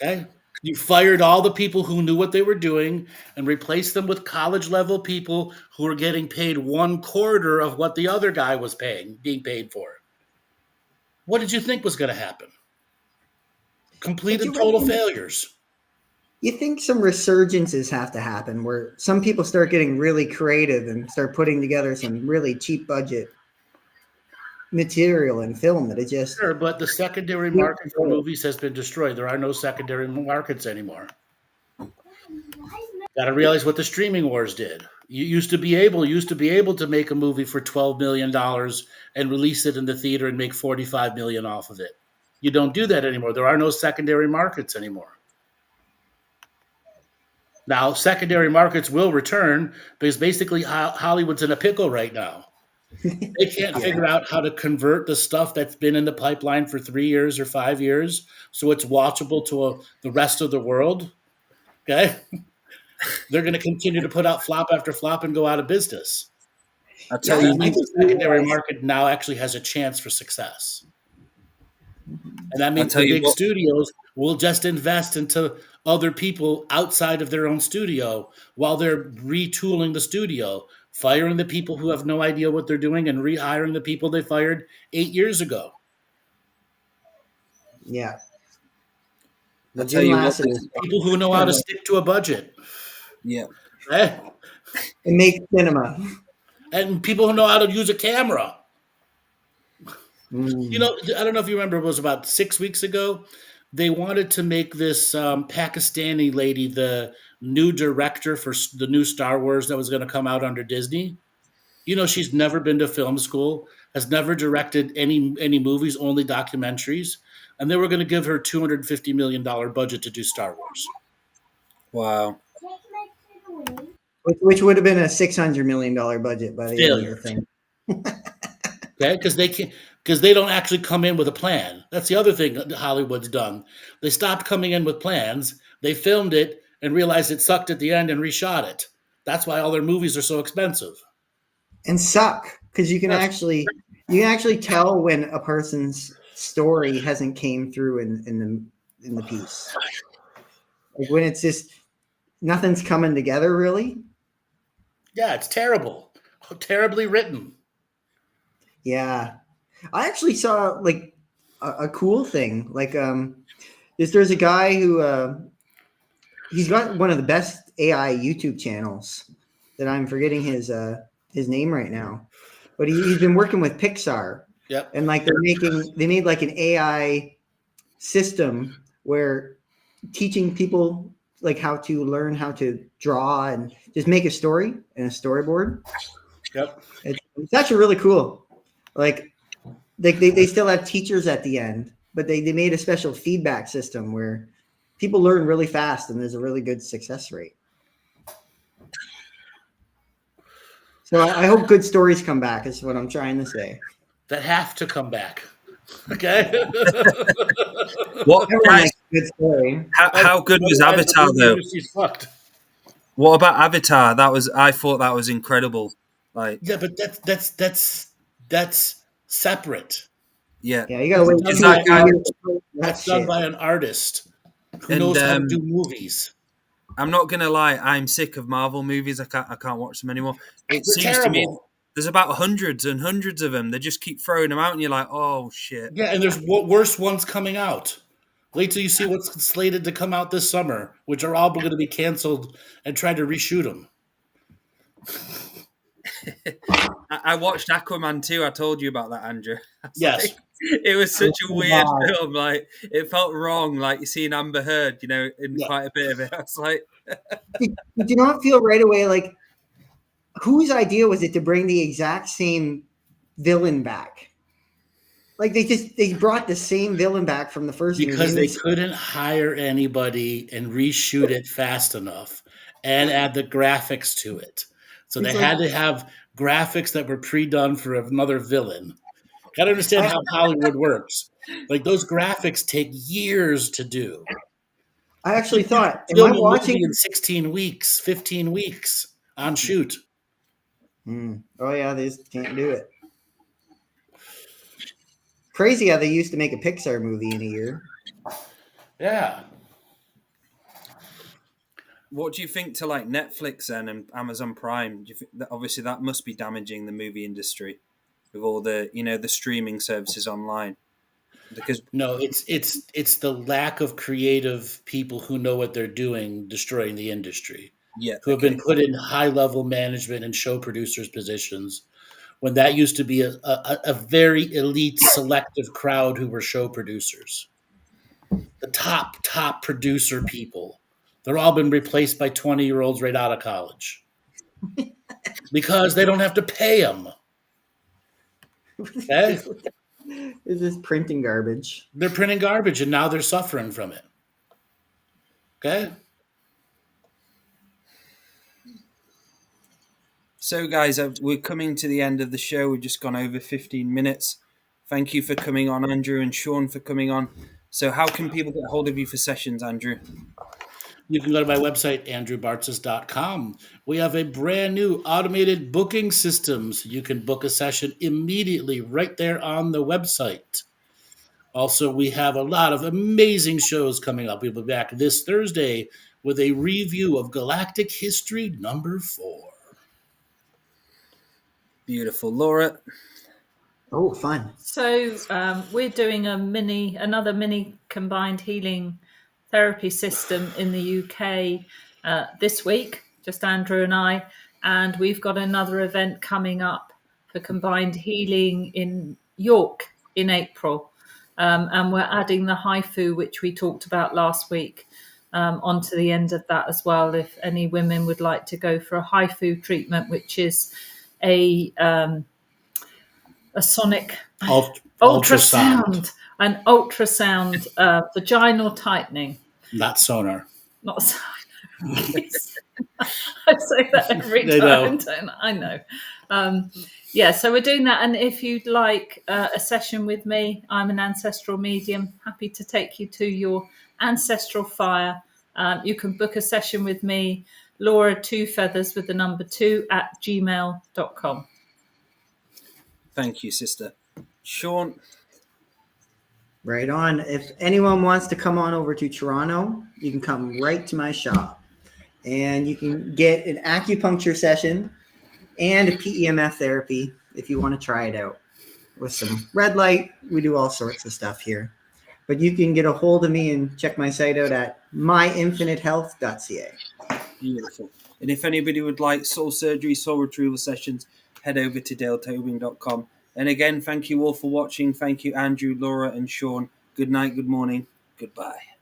Okay? You fired all the people who knew what they were doing and replaced them with college-level people who were getting paid 1/4 of what the other guy was being paid for. What did you think was going to happen? Complete and total failures. You think some resurgences have to happen where some people start getting really creative and start putting together some really cheap budget material and film that it just... Sure, but the secondary market for movies has been destroyed. There are no secondary markets anymore. Got to realize what the streaming wars did. You used to be able to make a movie for $12 million and release it in the theater and make $45 million off of it. You don't do that anymore. There are no secondary markets anymore. Now, secondary markets will return because basically Hollywood's in a pickle right now. They can't figure out how to convert the stuff that's been in the pipeline for 3 years or 5 years so it's watchable to the rest of the world. Okay? They're going to continue to put out flop after flop and go out of business. I'll tell That you, means the secondary market now actually has a chance for success. And that means the big studios will just invest into other people outside of their own studio while they're retooling the studio, firing the people who have no idea what they're doing and rehiring the people they fired 8 years ago. Yeah. I'll tell you what, people who know how to stick to a budget. Yeah. And make cinema. And people who know how to use a camera. You know, I don't know if you remember, it was about 6 weeks ago. They wanted to make this Pakistani lady the new director for the new Star Wars that was going to come out under Disney. You know, she's never been to film school, has never directed any movies, only documentaries. And they were going to give her $250 million budget to do Star Wars. Wow. Which would have been a $600 million budget by the end of the thing. Okay, because they don't actually come in with a plan. That's the other thing that Hollywood's done. They stopped coming in with plans. They filmed it and realized it sucked at the end and reshot it. That's why all their movies are so expensive. And suck, because you can actually tell when a person's story hasn't came through in the piece. Like when it's just nothing's coming together, really. Yeah, it's terrible. Terribly written. Yeah. I actually saw like a cool thing. Like there's a guy who he's got one of the best AI YouTube channels that I'm forgetting his name right now. But he's been working with Pixar. Yep. And like they made like an AI system where teaching people like how to learn how to draw and just make a story and a storyboard. Yep. It's actually really cool. Like they still have teachers at the end, but they made a special feedback system where people learn really fast and there's a really good success rate. So I hope good stories come back is what I'm trying to say. That have to come back. Okay. What guys, good story. How good was Avatar though? What about Avatar? I thought that was incredible. Like yeah, but that's separate. Yeah. Yeah, you gotta wait. That's done by an artist who knows how to do movies. I'm not gonna lie, I'm sick of Marvel movies. I can't watch them anymore. It seems to me there's about hundreds and hundreds of them. They just keep throwing them out, and you're like, oh shit. Yeah, and there's worse ones coming out. Wait till you see what's slated to come out this summer, which are all going to be canceled and try to reshoot them. I watched Aquaman 2. I told you about that, Andrew. Yes. Like, it was such a weird film. Like, it felt wrong. Like, you seeing Amber Heard, in quite a bit of it. I was like... Did you not feel right away, like, whose idea was it to bring the exact same villain back? Like, they brought the same villain back from the first movie. Because they couldn't hire anybody and reshoot it fast enough and add the graphics to it. So they had to have graphics that were pre-done for another villain. Got to understand how Hollywood works. Like, those graphics take years to do. I actually thought, am I watching in 16 weeks, 15 weeks on shoot? Oh yeah, they just can't do it. Crazy how they used to make a Pixar movie in a year. Yeah. What do you think to like Netflix and Amazon Prime? Do you think that obviously that must be damaging the movie industry with all the the streaming services online? Because no, it's the lack of creative people who know what they're doing destroying the industry. Yeah, who have been put in high-level management and show producers positions when that used to be a very elite, selective crowd who were show producers. The top producer people They're all been replaced by 20-year-olds right out of college because they don't have to pay them. Okay? Is this printing garbage? They're printing garbage, and now they're suffering from it. Okay? So, guys, we're coming to the end of the show. We've just gone over 15 minutes. Thank you for coming on, Andrew, and Sean for coming on. So how can people get a hold of you for sessions, Andrew? You can go to my website, andrewbartzis.com. We have a brand new automated booking system, so you can book a session immediately right there on the website. Also, we have a lot of amazing shows coming up. We'll be back this Thursday with a review of Galactic History number 4. Beautiful. Laura? Oh, fun. So we're doing another mini combined healing therapy system in the UK this week, just Andrew and I, and we've got another event coming up for combined healing in York in April, and we're adding the HIFU, which we talked about last week, onto the end of that as well, if any women would like to go for a HIFU treatment, which is a sonic ultrasound, an ultrasound vaginal tightening. Not sonar. Not sonar. I say that every time. I know. Yeah, so we're doing that. And if you'd like a session with me, I'm an ancestral medium, happy to take you to your ancestral fire. You can book a session with me, Laura 2 Feathers with the number 2 @gmail.com. Thank you, sister. Sean? Right on. If anyone wants to come on over to Toronto, you can come right to my shop. And you can get an acupuncture session and a PEMF therapy if you want to try it out. With some red light, we do all sorts of stuff here. But you can get a hold of me and check my site out at myinfinitehealth.ca. Beautiful. And if anybody would like soul surgery, soul retrieval sessions, head over to daletobin.com. And again, thank you all for watching. Thank you, Andrew, Laura, and Sean. Good night, good morning, goodbye.